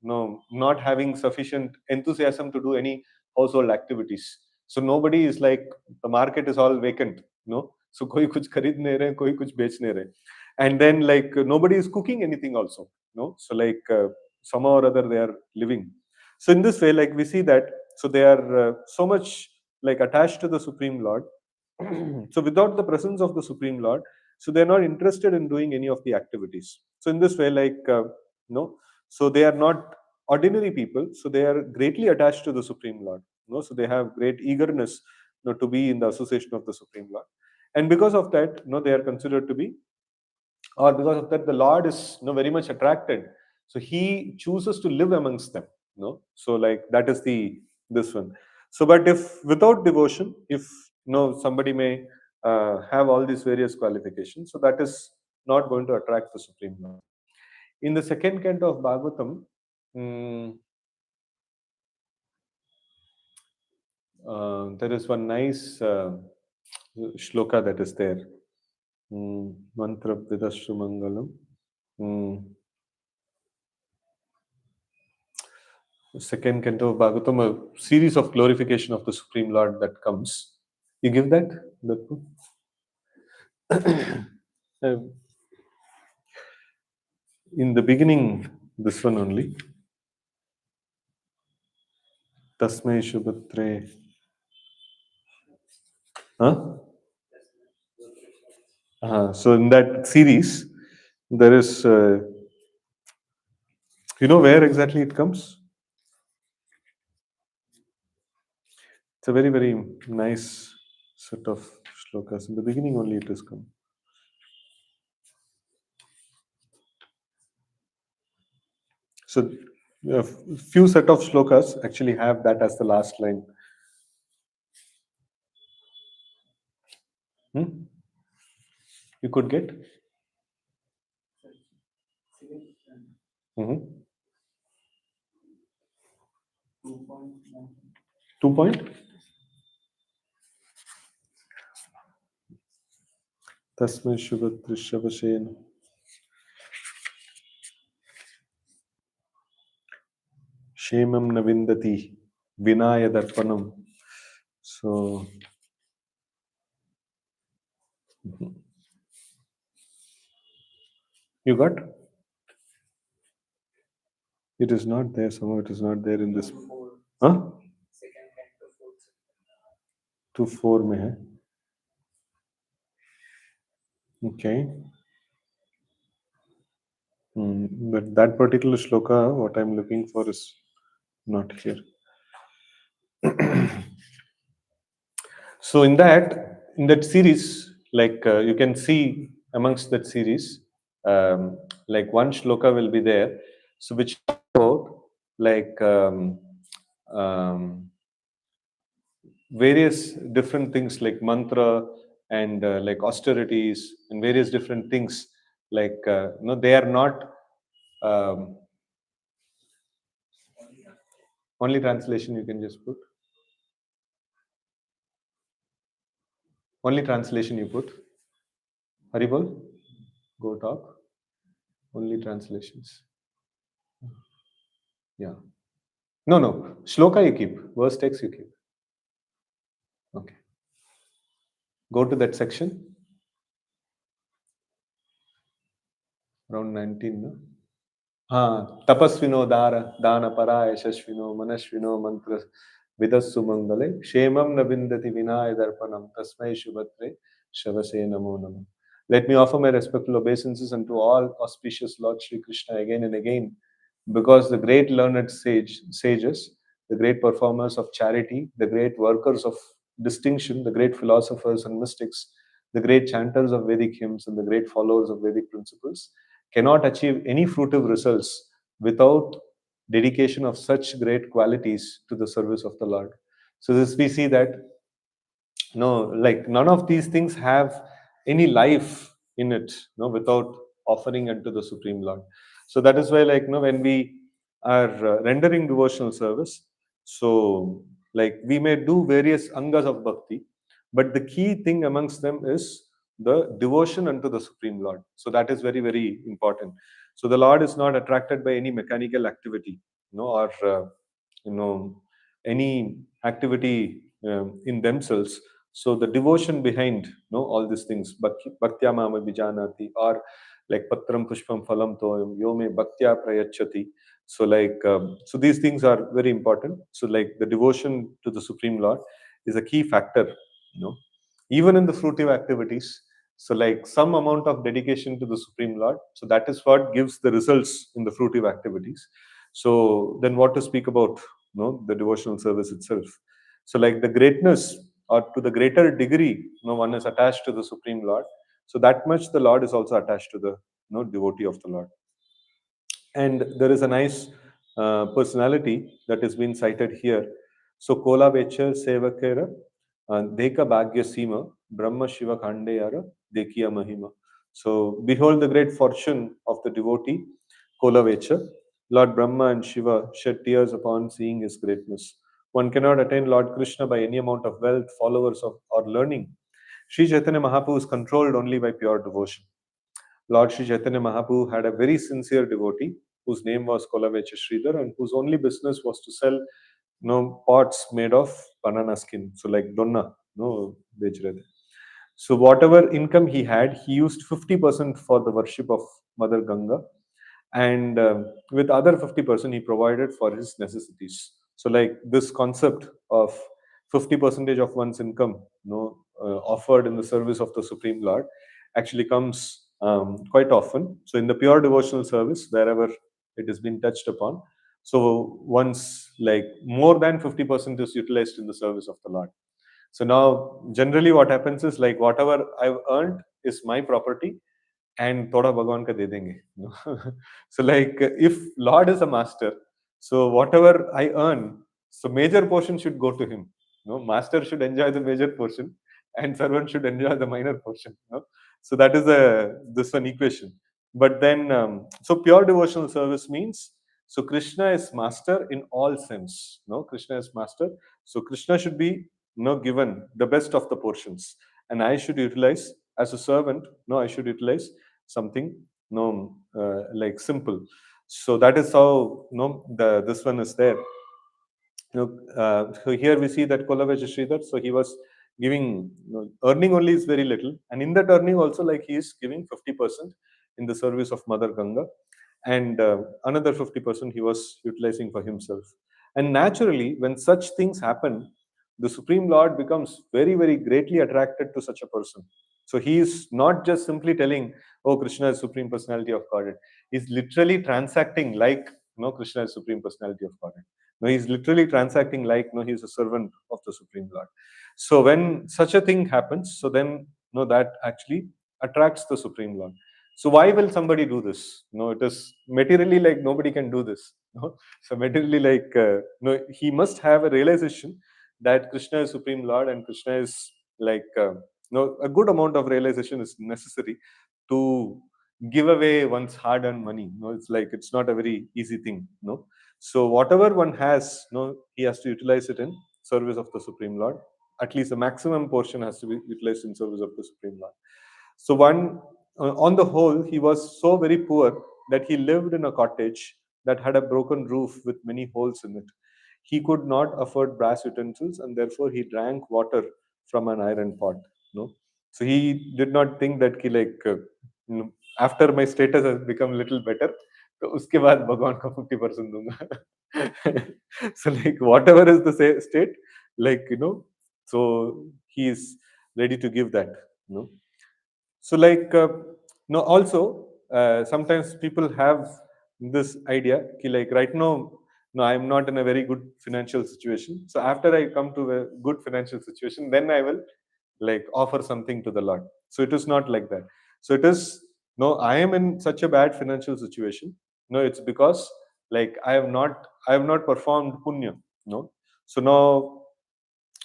not having sufficient enthusiasm to do any household activities. So nobody is like, the market is all vacant. So koi kuch kharid nahi rahe, koi kuch bech nahi rahe. And then like nobody is cooking anything also. So like somehow or other they are living. So in this way, like we see that, so they are so much like attached to the Supreme Lord. So without the presence of the Supreme Lord, so they're not interested in doing any of the activities. So in this way, like so they are not ordinary people. So they are greatly attached to the Supreme Lord. So they have great eagerness, to be in the association of the Supreme Lord, and because of that, they are considered to be, or because of that, the Lord is very much attracted. So he chooses to live amongst them. So like that is the this one. So but if without devotion, if somebody may have all these various qualifications, so that is not going to attract the Supreme Lord. In the second canto of Bhagavatam, there is one nice shloka that is there. Mantra Vidashru Mangalam. Second canto of Bhagavatam, a series of glorification of the Supreme Lord that comes. You give that? That book? In the beginning, this one only. Tasmai Shubhatre. Huh? So in that series, there is, where exactly it comes? It's a very, very nice set of shlokas. In the beginning only it has come. So a few set of shlokas actually have that as the last line. You could get? Mm-hmm.
2.9.
2 point? Tasmai Shubhatrishabhasena. Shemam Navindati. Vinaya Darpanam. So, you got? It is not there. Somehow it is not there in this. Huh?
Second canto, fourth.
2-4 mein hai. Okay. But that particular shloka, what I'm looking for is not here. So in that series, like you can see amongst that series, like one shloka will be there, so which about like various different things like mantra and like austerities and various different things, like they are not um, only translation you can just put. Only translation you put. Haribol, go talk. Only translations. Yeah. No. Shloka you keep. Verse text you keep. Okay. Go to that section. Around 19, no? Tapasvino dana para yashashvino manashvino mantra vidassu mangale shemam nabindati vinaya darpanam tasmai shubhatre shavase namo namo. Let me offer my respectful obeisances unto all auspicious Lord Shri Krishna again and again, because the great learned sages, the great performers of charity, the great workers of distinction, the great philosophers and mystics, the great chanters of Vedic hymns, and the great followers of Vedic principles cannot achieve any fruitive results without dedication of such great qualities to the service of the Lord. So this we see that like none of these things have any life in it, without offering unto the Supreme Lord. So that is why, like, when we are rendering devotional service, so like we may do various angas of bhakti, But the key thing amongst them is the devotion unto the Supreme Lord. So that is very, very important. So the Lord is not attracted by any mechanical activity, or you know any activity in themselves. So the devotion behind all these things, bhaktya mama bijanati, or like patram pushpam phalam toyam yome bhaktya prayachati. So like so these things are very important. So like the devotion to the Supreme Lord is a key factor, you know even in the fruitive activities. So like some amount of dedication to the Supreme Lord, so that is what gives the results in the fruitive activities. So then what to speak about the devotional service itself. So like the greatness, or to the greater degree one is attached to the Supreme Lord, so that much the Lord is also attached to the devotee of the Lord. And there is a nice personality that has been cited here. So Kola Vecha Sevakera Deka Bhagya Sima Brahma Shiva Khandeyara Dekiya Mahima. So behold the great fortune of the devotee, Kola Vecha. Lord Brahma and Shiva shed tears upon seeing his greatness. One cannot attain Lord Krishna by any amount of wealth, followers, or learning. Sri Chaitanya Mahaprabhu is controlled only by pure devotion. Lord Sri Chaitanya Mahaprabhu had a very sincere devotee whose name was Kolavecha Sridhar, and whose only business was to sell pots made of banana skin. So like donna, bech rahe the. So whatever income he had, he used 50% for the worship of Mother Ganga, and with other 50% he provided for his necessities. So like this concept of 50 percentage of one's income offered in the service of the Supreme Lord actually comes quite often. So in the pure devotional service, wherever it has been touched upon, so once like more than 50% is utilized in the service of the Lord. So now generally what happens is like whatever I've earned is my property, and थोड़ा भगवान का दे देंगे. So like if Lord is a master, so whatever I earn, so major portion should go to him. Master should enjoy the major portion, and servant should enjoy the minor portion. So that is this one equation. But then so pure devotional service means, so Krishna is master in all sense. No, Krishna is master. So Krishna should be given the best of the portions, and I should utilize as a servant. No, I should utilize something like simple. So that is how the this one is there. So here we see that Kolavej Sridhar, so he was giving, earning only is very little, and in that earning also, like he is giving 50% in the service of Mother Ganga, and another 50% he was utilizing for himself. And naturally, when such things happen, the Supreme Lord becomes very, very greatly attracted to such a person. So he is not just simply telling, "Oh, Krishna is Supreme Personality of Godhead." He's literally transacting like, Krishna is Supreme Personality of Godhead. No, he's literally transacting like, no, he's a servant of the Supreme Lord. So when such a thing happens, so then that actually attracts the Supreme Lord. So why will somebody do this? It is materially like nobody can do this. So materially like he must have a realization that Krishna is Supreme Lord, and Krishna is like a good amount of realization is necessary to give away one's hard-earned money. It's like it's not a very easy thing. So whatever one has, he has to utilize it in service of the Supreme Lord. At least the maximum portion has to be utilized in service of the Supreme Lord. So on the whole, he was so very poor that he lived in a cottage that had a broken roof with many holes in it. He could not afford brass utensils, and therefore he drank water from an iron pot. So he did not think that he like after my status has become little better, तो उसके बाद भगवान को 50% दूंगा. So like whatever is the state, like so he is ready to give that. So like also sometimes people have this idea ki like right now, no, I'm not in a very good financial situation, so after I come to a good financial situation, then I will like offer something to the Lord. So it is not like that. So it is, no, I am in such a bad financial situation. No, it's because like I have not performed punya. No, so now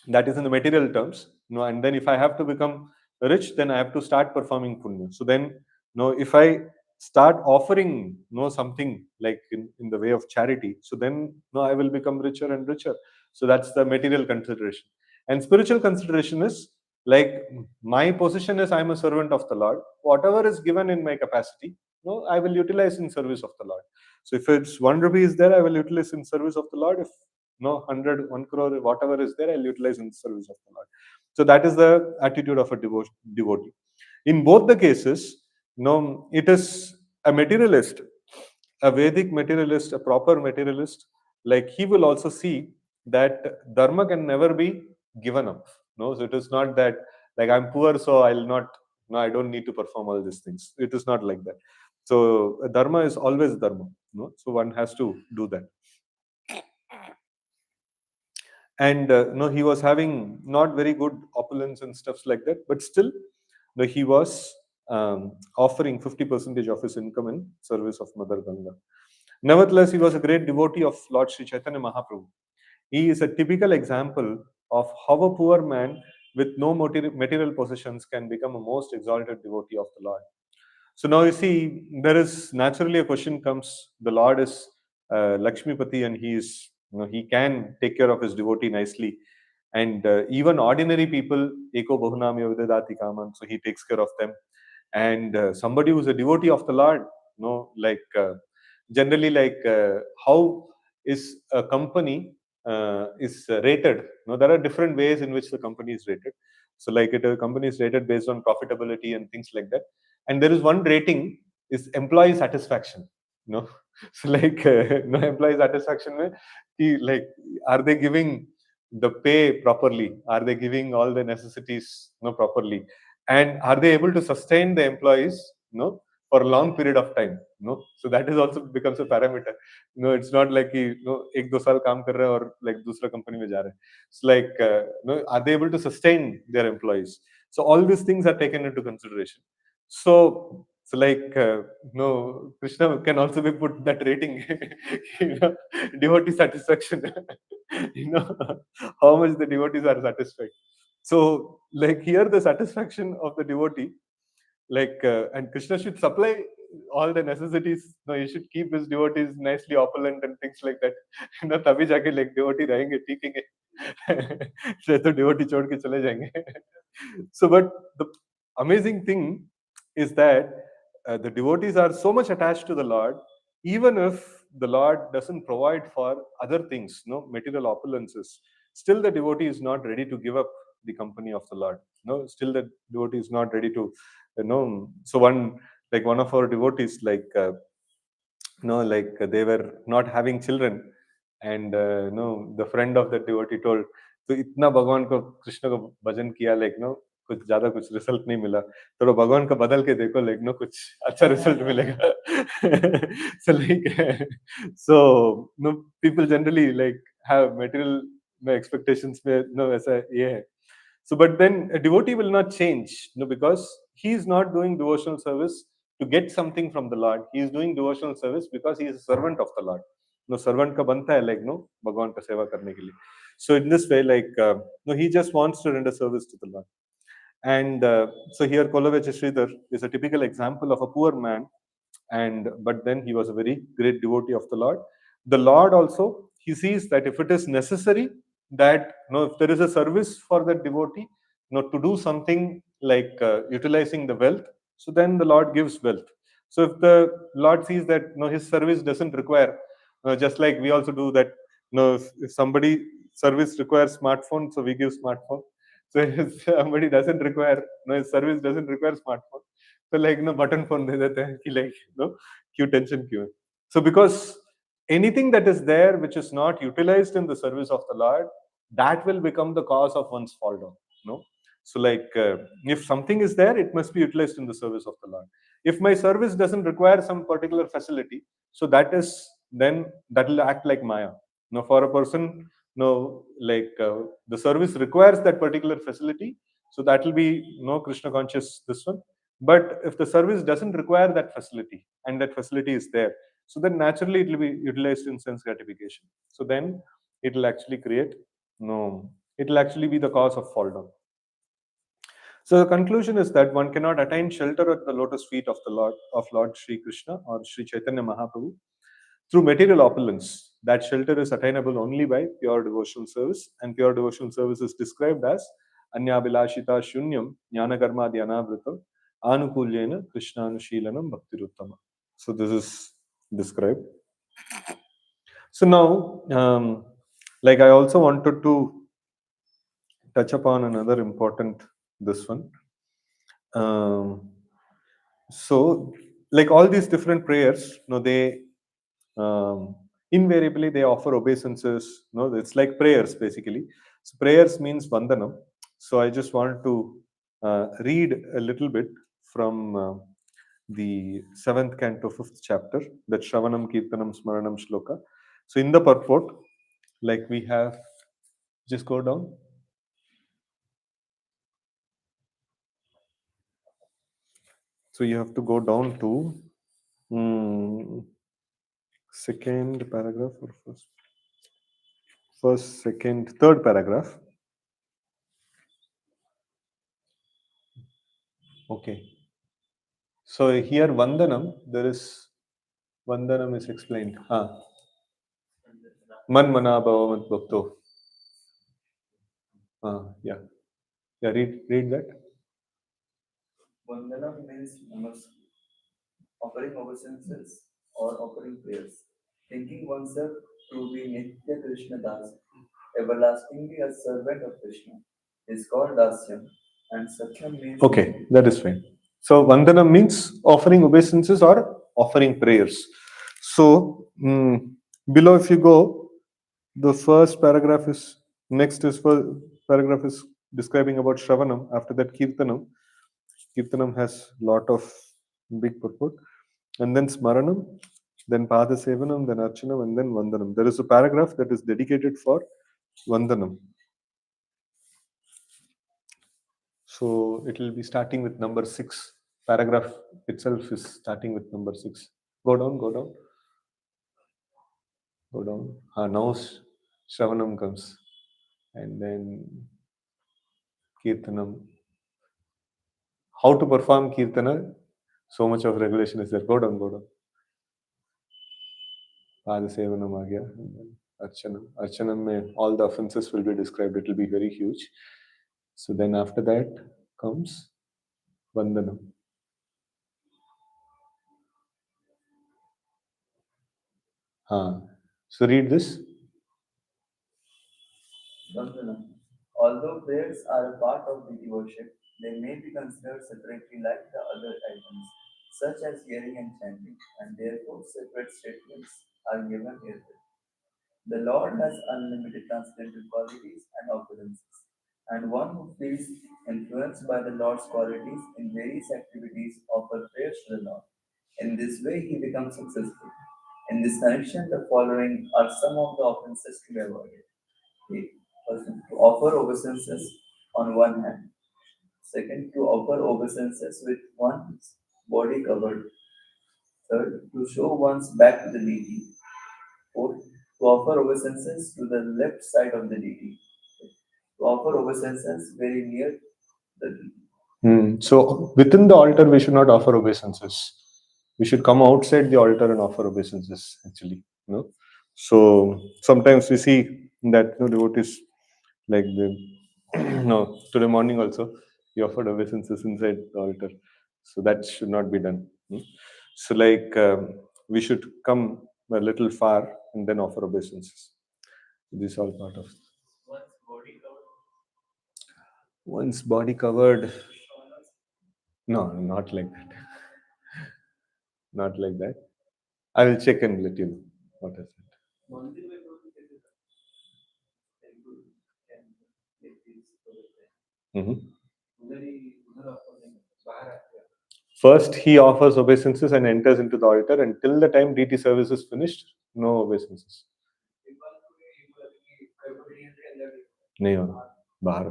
that is in the material terms. And then if I have to become rich, then I have to start performing punya. So then, if I start offering something like in the way of charity, so then I will become richer and richer. So that's the material consideration. And spiritual consideration is like my position is I'm a servant of the Lord. Whatever is given in my capacity, I will utilize in service of the Lord. So if it's 1 rupee is there, I will utilize in service of the Lord. If 100, 1 crore, whatever is there, I'll utilize in service of the Lord. So that is the attitude of a devotee. In both the cases, it is a materialist, a Vedic materialist, a proper materialist. Like he will also see that dharma can never be given up. No, so it is not that like I'm poor, so I'll not. No, I don't need to perform all these things. It is not like that. So dharma is always dharma. No, so one has to do that. And he was having not very good opulence and stuffs like that, but still he was offering 50% of his income in service of Mother Ganga. Nevertheless, he was a great devotee of Lord Sri Chaitanya Mahaprabhu. He is a typical example of how a poor man with no material possessions can become a most exalted devotee of the Lord. So now you see, there is naturally a question comes. The Lord is Lakshmipati, and he is, he can take care of his devotee nicely. And even ordinary people, Eko Bahunamya Vidadati Kaman, so he takes care of them. And somebody who's a devotee of the Lord, generally, how is a company is rated? There are different ways in which the company is rated. So, like a company is rated based on profitability and things like that. And there is one rating is employee satisfaction. So employee satisfaction mein, like are they giving the pay properly, are they giving all the necessities properly, and are they able to sustain the employees for a long period of time. So that is also becomes a parameter. It's not like कि एक दो साल काम कर रहे हैं और like दूसरा company में जा रहे हैं. It's like are they able to sustain their employees. So all these things are taken into consideration. So like Krishna can also be put that rating. Devotee satisfaction. you know how much the devotees are satisfied. So like here the satisfaction of the devotee, and Krishna should supply all the necessities. He should keep his devotees nicely opulent and things like that. तभी जाके like devotee रहेंगे टिकेंगे. नहीं तो devotee छोड़ के चले जाएंगे. So but the amazing thing is that the devotees are so much attached to the Lord, even if the Lord doesn't provide for other things, material opulences. Still, the devotee is not ready to give up the company of the Lord. Still the devotee is not ready to, So one of our devotees, they were not having children, and the friend of the devotee told, तो इतना भगवान को कृष्ण को भजन किया कुछ ज्यादा कुछ result नहीं मिला, थोड़ा भगवान का बदल के देखो कुछ अच्छा रिजल्ट मिलेगा. So people generally have material expectations में ऐसा ये है. So but then a devotee will not change, because he is not doing devotional service to get something from the Lord. He is doing devotional service because he is a servant of the Lord. Servant का बनता है भगवान का सेवा करने के लिए. So in this way, he just wants to render service to the Lord. And so here Kolavech Sridhar is a typical example of a poor man, but then he was a very great devotee of the Lord. The Lord also, he sees that if it is necessary, that if there is a service for the devotee, to do something like utilizing the wealth, so then the Lord gives wealth. So if the Lord sees that his service doesn't require, just like we also do that, if somebody service requires smartphone, so we give smartphone. So if somebody doesn't require, his service doesn't require smartphone, so button phone दे देते हैं कि क्यों tension क्यों है. So because anything that is there which is not utilized in the service of the Lord, that will become the cause of one's fall down. So if something is there, it must be utilized in the service of the Lord. If my service doesn't require some particular facility, so that will act like Maya. For a person, the service requires that particular facility, so that will be Krishna conscious, this one. But if the service doesn't require that facility and that facility is there, so then naturally it will be utilized in sense gratification. So then it will actually it will actually be the cause of fall down. So the conclusion is that one cannot attain shelter at the lotus feet of the Lord Sri Krishna or Sri Chaitanya Mahaprabhu through material opulence. That shelter is attainable only by pure devotional service, and pure devotional service is described as Anyabhilashita Shunyam Jnanakarma Dhyanavritam Anukulyena Krishnanushīlanam Bhaktiruttama. So this is described. So now, like I also wanted to touch upon another important this one. So, like all these different prayers, they invariably they offer obeisances. It's like prayers basically. So prayers means vandanam. So I just wanted to read a little bit from the 7th canto, 5th chapter, that Shravanam, Kirtanam, Smaranam Shloka. So in the purport, like we have, just go down. So you have to go down to second paragraph or first, second, third paragraph. Okay. So here Vandanam, Vandanam is explained. Man mana bhavamat bhakto. Yeah. Yeah, read that.
Vandanam means offering obeisances or offering prayers, thinking oneself to be Nitya Krishna Das, everlastingly a servant of Krishna, is called Dasyam, and Satyam means.
Okay, that is fine. So Vandanam means offering obeisances or offering prayers. So below, if you go, the first paragraph is paragraph is describing about Shravanam. After that, Kirtanam. Kirtanam has lot of big purport, and then Smaranam, then Pada Sevanam, then Archanam, and then Vandanam. There is a paragraph that is dedicated for Vandanam. So it will be starting with number 6. Paragraph itself is starting with number 6. Go down, go down, go down. Now Shravanam comes, and then Kirtanam. How to perform Kirtana? So much of regulation is there. Go down, go down. Pada Sevanam aa gaya, and then Archanam. Archanam mein all the offenses will be described. It will be very huge. So then after that comes Vandanam. So read this.
Vandanam. Although prayers are a part of deity worship, they may be considered separately like the other items, such as hearing and chanting, and therefore separate statements are given here. The Lord has unlimited transcendental qualities and opulences, and one who feels influenced by the Lord's qualities in various activities offer prayers to the Lord. In this way, he becomes successful. In this connection, the following are some of the offenses to be avoided. First, to offer obeisances on one hand. Second, to offer obeisances with one's body covered. Third, to show one's back to the deity. Fourth, to offer obeisances to the left side of the deity. To offer obeisances very near the deity.
So within the altar, we should not offer obeisances. We should come outside the altar and offer obeisances. Actually, So sometimes we see that devotees, like the no, today morning also he offered obeisances inside the altar. So that should not be done. So like we should come a little far and then offer obeisances. This is all part of one's body covered. No, not like that. Not like that. I will check and let you know what is it. First, he offers obeisances and enters into the altar, and till the time deity service is finished, no obeisances. नहीं होना बाहर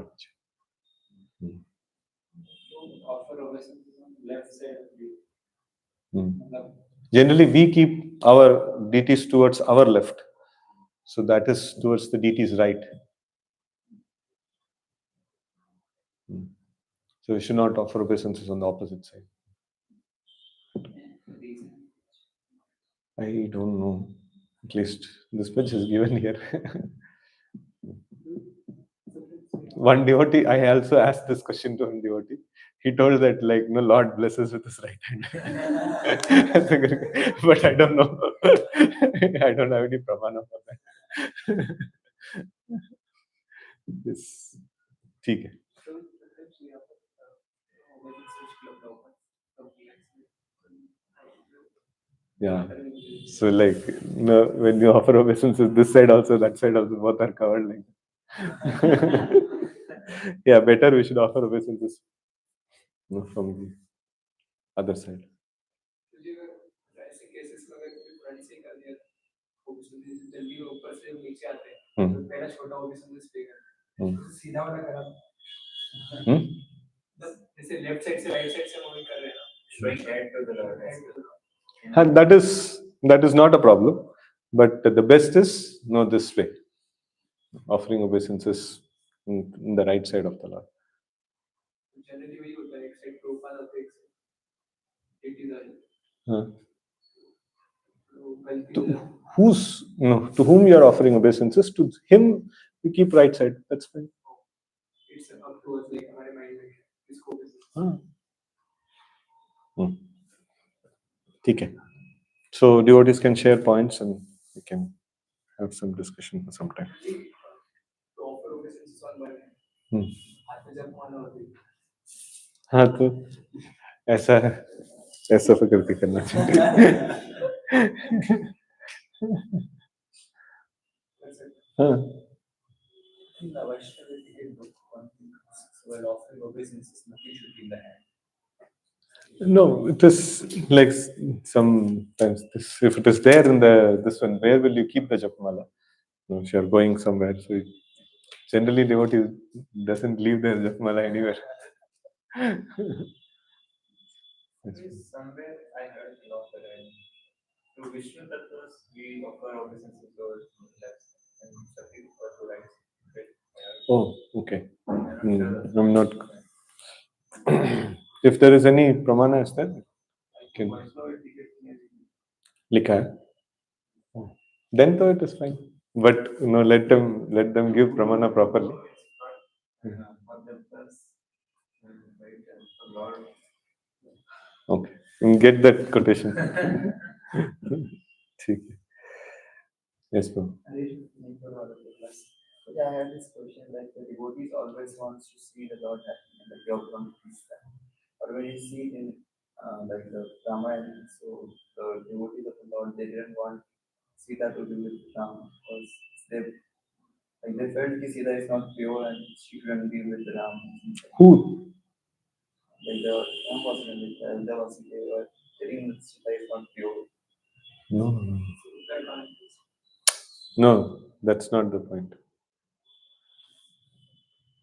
Generally, we keep our deities towards our left, so that is towards the deity's right. So we should not offer obeisances on the opposite side. I don't know. At least this much is given here. one devotee, I also asked this question to one devotee. He told that, like, no, Lord blesses with his right hand. But I don't know. I don't have any pramana for that. This, ठीक है.
So sometimes we have women switch club dogmas, complaints.
Yeah. So, like, no, when you offer obeisances, this side also, that side also, both are covered like that. Yeah, better we should offer obeisances, no, from the other side.
मुझे ऐसे cases में अगर कोई friend से कर दिया ओबिसनली जल्दी वो ऊपर से नीचे आते हैं तो पहला छोटा ओबिसनली पे करते हैं तो सीधा वाला करा जैसे लेफ्ट साइड से राइट साइड से मूविंग कर रहे हैं ना
Showing head to the Lord.
And that is not a problem, but the best is no, this way, offering obeisances in the right side of the Lord.
Generally वही होता है एक side profile और एक साइड इट इज
Huh.
तो गलती
To whom you are offering obeisances, to him you keep right side. That's fine.
It's up to us like हमारे mind में इसको
ठीक है. So devotees can share points and we can have some discussion for some time.
तो offer ओबिसनली on by हाथ में जब माना होती
हाँ, तो ऐसा फिक्र भी करना चाहिए. हाँ.
in the Vaishnava etiquette book, one thing while offering obeisances, nothing should be in the hand.
No, it is like sometimes this, if it is there in this one, where will you keep the japmala? No, if you are going somewhere, so generally devotee doesn't leave their japmala anywhere.
Somewhere I heard a lot that to Vishnu Tattvas we offer obeisances to left and Sati or to right.
Oh, okay. I'm not. If there is any pramana, is there? Can लिखा है? Then though it is fine. But let them give pramana properly. Okay, and get that quotation. ठीक है. Yes, bro.
Yeah, I have this question like the devotees always wants to see the Lord happy and the yoga on peace. But when you see in like the Ramayana, so the devotees of the Lord they didn't want Sita to be with Ram because they felt that Sita is not pure and she couldn't be with Ram.
Who?
Like the Ram was in the elder was they were telling that Sita is not pure.
No. No, that's not the point.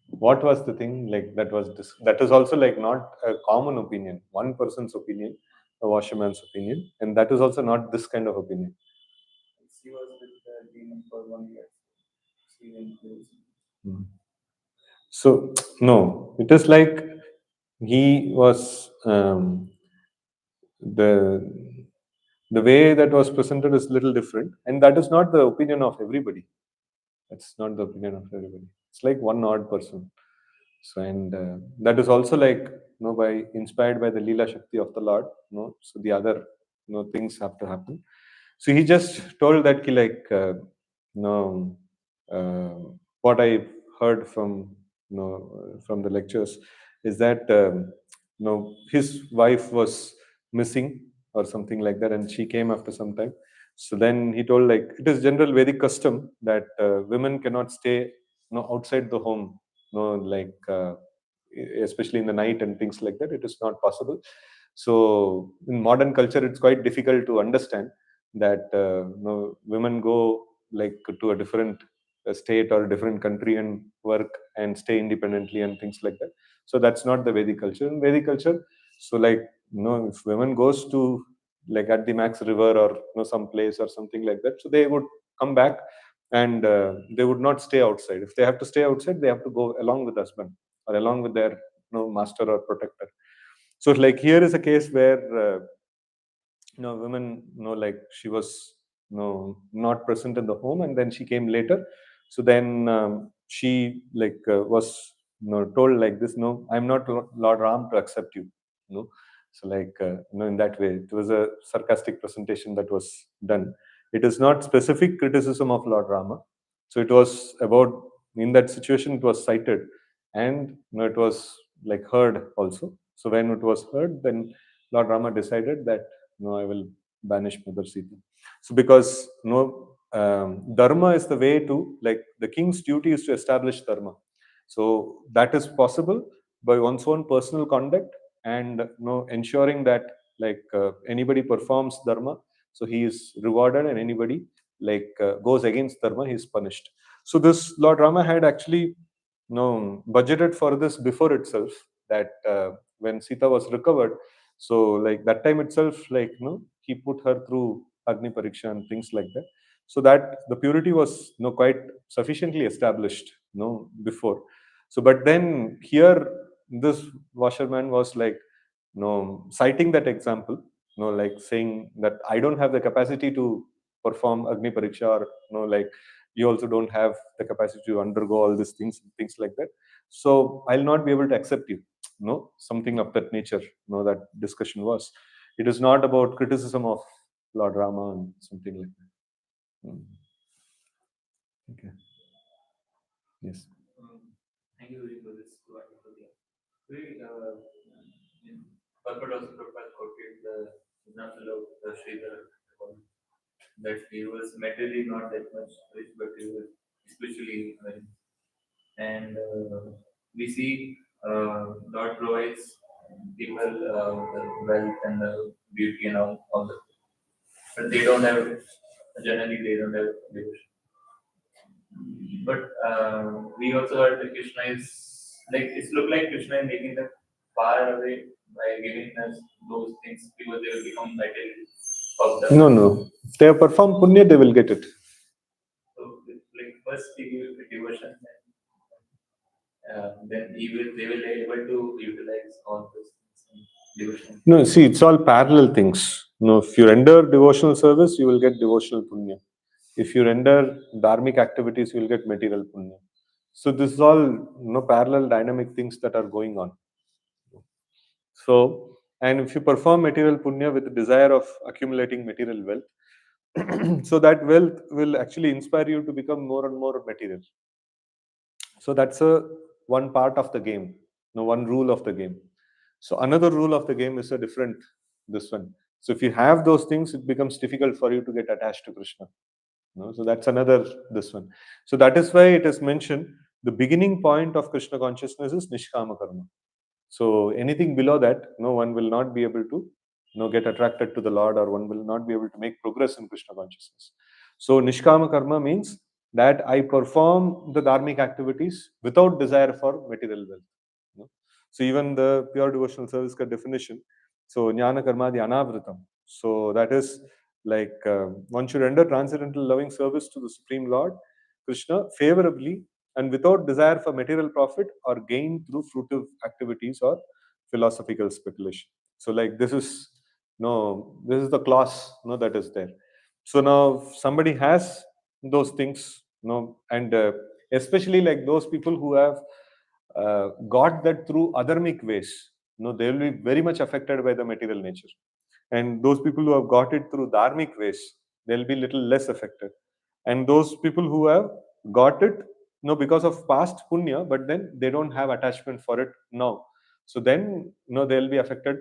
What was the thing like that is also like not a common opinion, one person's opinion, a washerman's opinion, and that is also not this kind of opinion.
She was with the demon for 1 year. She didn't
So no, it is like he was the way that was presented is little different, and that is not the opinion of everybody. That's not the opinion of everybody. It's like one odd person. So, and that is also like by inspired by the Leela Shakti of the Lord. So the other things have to happen. So he just told that ki like uh, what I heard from the lectures is that his wife was missing or something like that, and she came after some time. So then he told like it is general Vedic custom that women cannot stay outside the home, like especially in the night and things like that. It is not possible. So in modern culture, it's quite difficult to understand that women go like to a different state or a different country and work and stay independently and things like that. So that's not the Vedic culture. In Vedic culture, so like if women goes to like at the Max River or some place or something like that, so they would come back and they would not stay outside. If they have to stay outside, they have to go along with husband or along with their master or protector. So like here is a case where women like she was not present in the home, and then she came later. So then she like was told like this, no, I'm not Lord Ram to accept you. No, so like in that way, it was a sarcastic presentation that was done. It is not specific criticism of Lord Rama. So it was about, in that situation it was cited, and it was like heard also. So when it was heard, then Lord Rama decided that no, I will banish Mother Sita. So because dharma is the way to, like, the king's duty is to establish dharma. So that is possible by one's own personal conduct, and ensuring that, like, anybody performs dharma, so he is rewarded, and anybody, like, goes against dharma, he is punished. So this Lord Rama had actually budgeted for this before itself, that when Sita was recovered, so like that time itself, like, he put her through Agni Pariksha and things like that, so that the purity was quite sufficiently established before. So but then here, this washerman was like, citing that example, like saying that I don't have the capacity to perform Agni Pariksha, or like, you also don't have the capacity to undergo all these things like that. So I'll not be able to accept you. Something of that nature. That discussion was. It is not about criticism of Lord Rama and something like that. Mm. Okay. Yes.
Thank you very much for this wonderful thing. In Purport also Prabhupada quoted the example of the Sridhar, that he was materially not that much rich, but he was spiritually very. And we see God provides people the wealth and the beauty and all the, but they don't have, generally they don't have devotion. But we also heard that Krishna is like, it's look like Krishna is making them far away by giving us those things, because they will become material of them.
No. If they have performed punya, they will get it.
So like first they give devotion, then they will be able to utilize all those things in devotion.
No, see, it's all parallel things. If you render devotional service, you will get devotional punya. If you render dharmic activities, you will get material punya. So this is all parallel dynamic things that are going on. So, and if you perform material punya with the desire of accumulating material wealth, so that wealth will actually inspire you to become more and more material. So that's a one part of the game, one rule of the game. So another rule of the game is a different this one. So if you have those things, it becomes difficult for you to get attached to Krishna. So that's another this one. So that is why it is mentioned the beginning point of Krishna consciousness is Nishkama Karma. So anything below that, no one will not be able to get attracted to the Lord, or one will not be able to make progress in Krishna consciousness. So Nishkama Karma means that I perform the dharmic activities without desire for material wealth. So even the pure devotional service definition, so Jnana Karma the Anavritam. So that is like one should render transcendental loving service to the Supreme Lord, Krishna, favorably and without desire for material profit or gain through fruitive activities or philosophical speculation. So like this is this is the clause that is there. So now if somebody has those things, and especially like those people who have got that through adharmic ways, they will be very much affected by the material nature. And those people who have got it through dharmic ways, they'll be little less affected. And those people who have got it because of past punya, but then they don't have attachment for it now, so then they'll be affected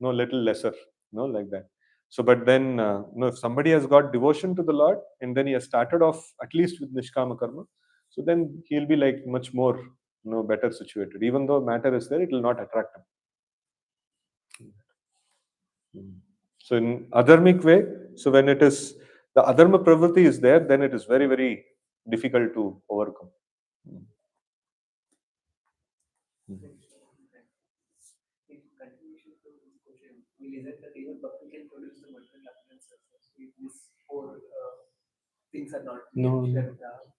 little lesser, like that. So but then if somebody has got devotion to the Lord, and then he has started off at least with Nishkama Karma, so then he'll be like much more better situated. Even though matter is there, it will not attract him. So in adharmic way, so when it is the adharma pravritti is there, then it is very, very difficult to overcome.
In continuation to this question, we listen that even Bhakti can produce the material appearances. So if these four things are not
No.
then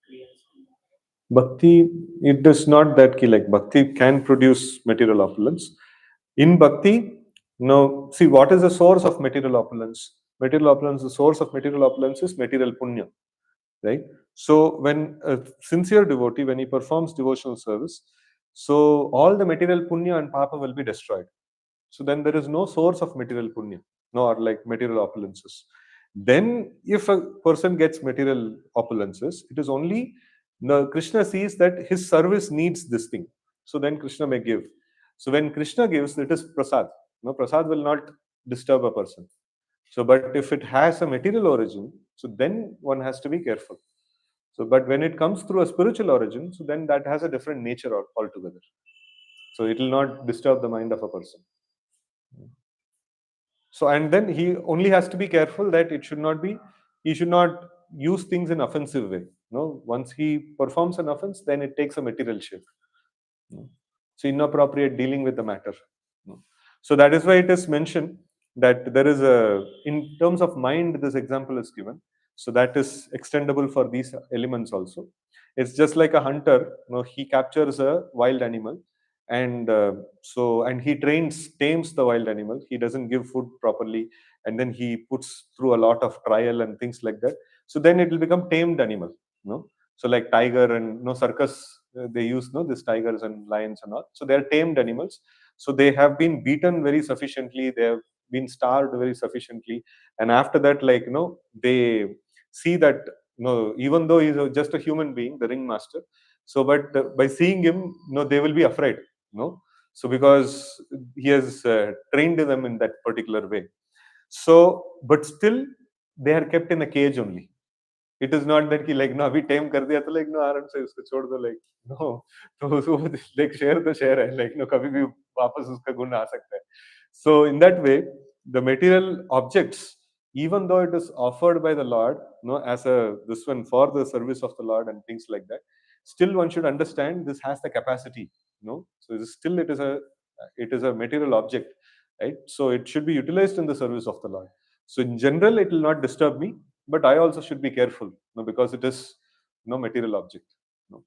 Kriyas.
Bhakti, it is not that key. Like bhakti can produce material opulence. In bhakti, see what is the source of material opulence? Material opulence, the source of material opulence is material punya, right? So when a sincere devotee, when he performs devotional service, So all the material punya and papa will be destroyed. So then there is no source of material punya, no, or like material opulences. Then if a person gets material opulences, it is only the Krishna sees that his service needs this thing. So then Krishna may give. So when Krishna gives, it is prasad. No, prasad will not disturb a person. So, but if it has a material origin, so then one has to be careful. So, but when it comes through a spiritual origin, so then that has a different nature altogether. So it will not disturb the mind of a person. So, and then he only has to be careful that it should not be, he should not use things in offensive way. No, once he performs an offense, then it takes a material shape. No? So inappropriate dealing with the matter. No? So that is why it is mentioned that there is a, in terms of mind, this example is given. So that is extendable for these elements also. It's just like a hunter, he captures a wild animal, and and he tames the wild animal. He doesn't give food properly, and then he puts through a lot of trial and things like that. So then it will become tamed animal. No, so like tiger and circus, they use these tigers and lions and all. So they are tamed animals. So they have been beaten very sufficiently. They have been starved very sufficiently, and after that, they see that even though he's just a human being, the ringmaster. So, but by seeing him, they will be afraid. No, so because he has trained them in that particular way. So, but still, they are kept in a cage only. It is not that कि like ना अभी tame कर दिया तो like no आराम से उसको छोड़ दो like no तो वो like शेर तो शेर है like no कभी भी वापस उसका गुण आ सकता है. So in that way, the material objects, even though it is offered by the Lord, as a this one for the service of the Lord and things like that, still one should understand this has the capacity. So still it is a material object, right? So it should be utilized in the service of the Lord. So in general, it will not disturb me, but I also should be careful, because it is no material object, no,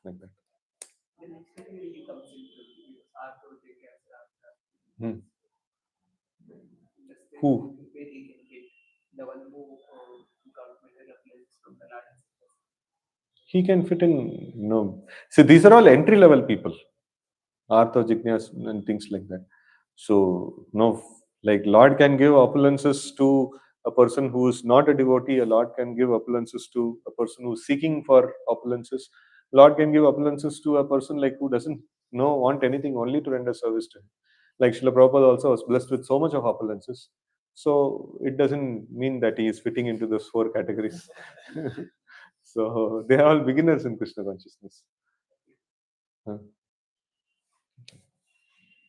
like that.
The next category comes into arthrotic as
Hmm.
just
Who?
where he can get the one who got material places from the land.
He can fit in. No, see, these are all entry level people, Artha, Jignas, and things like that. So, no, like Lord can give opulences to a person who is not a devotee. A Lord can give opulences to a person who is seeking for opulences. Lord can give opulences to a person like who doesn't want anything, only to render service to him. Like Srila Prabhupada also was blessed with so much of opulences. So it doesn't mean that he is fitting into those four categories. So they are all beginners in Krishna consciousness. Huh.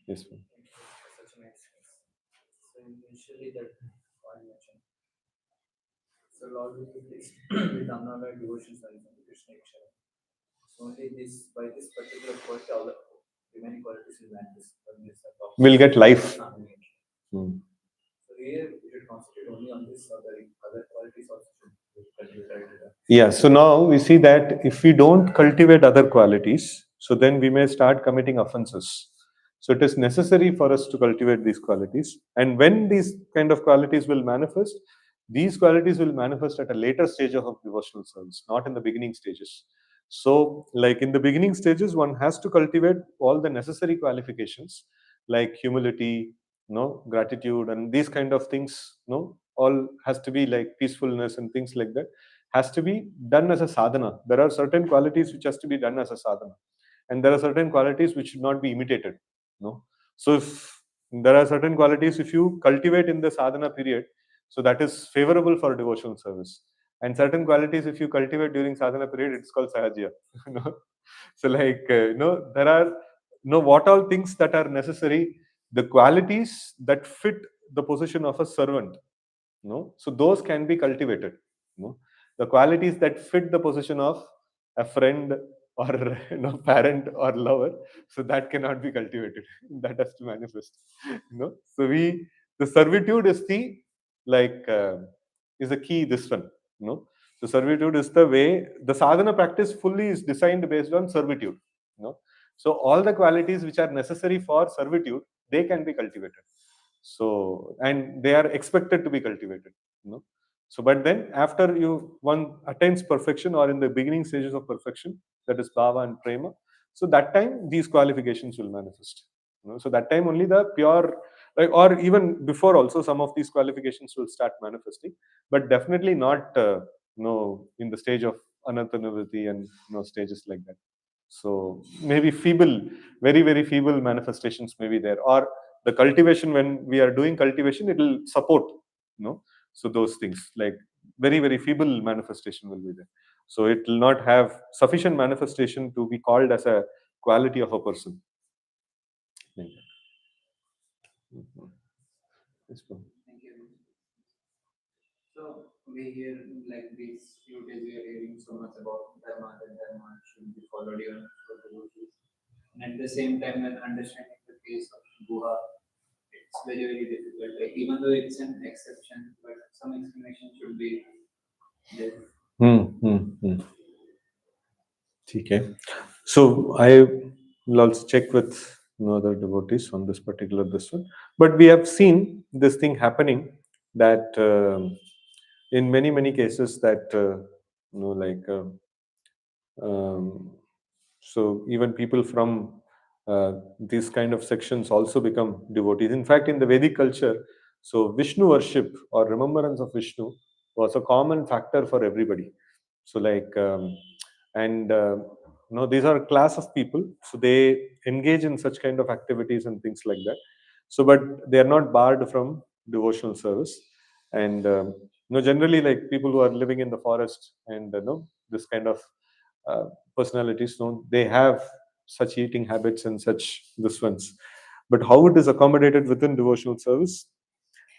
Yes, ma'am.
Such a nice. So initially that one mentioned. So Lord will be pleased with unalloyed devotion service and Krishna Ikshara. So only this by this particular quality, all the remaining qualities will vanish.
Will get life.
So here we should concentrate only on this, other qualities also should be cultivated.
Yeah, so now we see that if we don't cultivate other qualities, so then we may start committing offenses. So it is necessary for us to cultivate these qualities. And when these kind of qualities will manifest, these qualities will manifest at a later stage of devotional service, not in the beginning stages. So, like in the beginning stages, one has to cultivate all the necessary qualifications like humility, gratitude, and these kind of things, all has to be like peacefulness and things like that has to be done as a sadhana. There are certain qualities which has to be done as a sadhana, and there are certain qualities which should not be imitated. So if there are certain qualities if you cultivate in the sadhana period, so that is favorable for devotional service. And certain qualities if you cultivate during sadhana period, it's called sahajya. you know. So like there are what all things that are necessary, the qualities that fit the position of a servant. So those can be cultivated. The qualities that fit the position of a friend or parent or lover, so that cannot be cultivated. That has to manifest. So the servitude is the like is the key, this one. So servitude is the way the sadhana practice fully is designed based on servitude. So all the qualities which are necessary for servitude, they can be cultivated. So and they are expected to be cultivated. So but then after one attains perfection, or in the beginning stages of perfection, that is bhava and prema, So that time these qualifications will manifest. So that time only the pure, like, or even before also some of these qualifications will start manifesting, but definitely not in the stage of anantanavritti and stages like that. So maybe feeble, very very feeble manifestations may be there, or the cultivation, when we are doing cultivation, it will support, so those things, like very very feeble manifestation will be there. So it will not have sufficient manifestation to be called as a quality of a person. Like that. Mhm. Yes, bro.
Thank you. So we hear like these few days we are hearing so much about dharma, that dharma should be followed even for the devotees. And at the same time, when understanding the case of Guha, it's very very difficult. Like even though it's an exception, but some explanation should be there.
Okay. So I will also check with other devotees on this particular this one. But we have seen this thing happening, that in many many cases that like um, so even people from these kind of sections also become devotees. In fact, in the Vedic culture, so Vishnu worship or remembrance of Vishnu was a common factor for everybody. So like and these are a class of people, so they engage in such kind of activities and things like that. So but they are not barred from devotional service. And generally, like people who are living in the forest and this kind of uh, personalities, they have such eating habits and such this ones. But how it is accommodated within devotional service,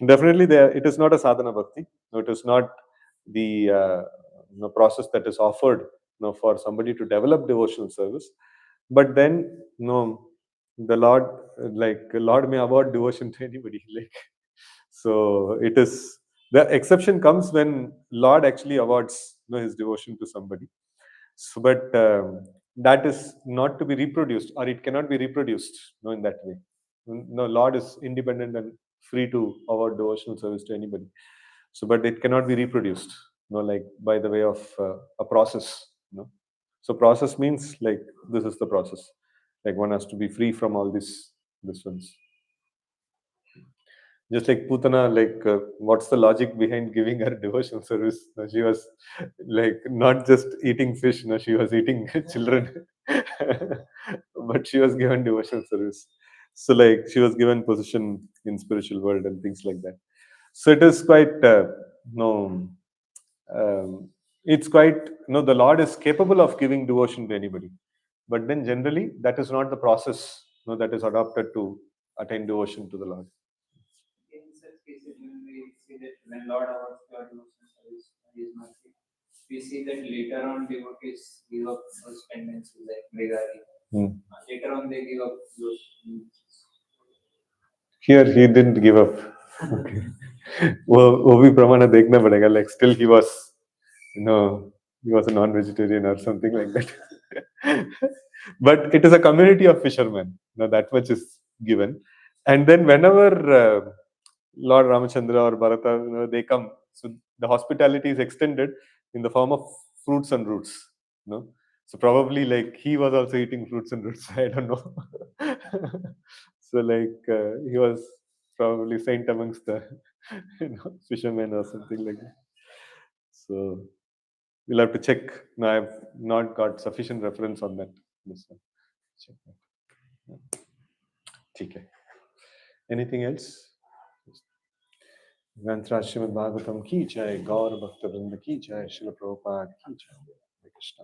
definitely there it is not a sadhana bhakti. No, it is not the process that is offered for somebody to develop devotional service. But then the Lord, like Lord may award devotion to anybody. Like, so it is, the exception comes when Lord actually awards his devotion to somebody. So, but that is not to be reproduced, or it cannot be reproduced, in that way. No, Lord is independent and free to award devotional service to anybody. So, but it cannot be reproduced, like by the way of a process. So, process means like this is the process. Like one has to be free from all this ones. Just like Putana, like what's the logic behind giving her devotional service? No, she was like not just eating fish, no, she was eating children, but she was given devotional service. So like she was given position in spiritual world and things like that. So it is quite no, it's quite the Lord is capable of giving devotion to anybody, but then generally that is not the process that is adopted to attain devotion to the Lord.
In such cases, when we see that when Lord awards pure devotion service and His mercy, we see that later on devotees give up those tendencies like Megari.
Hmm.
Later on, they give up those.
Here he didn't give up. Okay. वो भी प्रमाण देखना पड़ेगा. Like still he was, he was a non-vegetarian or something like that. But it is a community of fishermen. That much is given. And then whenever Lord Ramachandra or Bharata, they come, so the hospitality is extended in the form of fruits and roots. So probably like he was also eating fruits and roots. I don't know. So like he was probably saint amongst the fishermen or something like that. So we'll have to check. No, I've not got sufficient reference on that. This one. Check that. Yeah. ठीक है. Anything else? ग्रंथराज Shrimad Bhagavatam की जय, गौर भक्त वृंद की जय, श्रील प्रभुपाद की जय. हरे कृष्ण.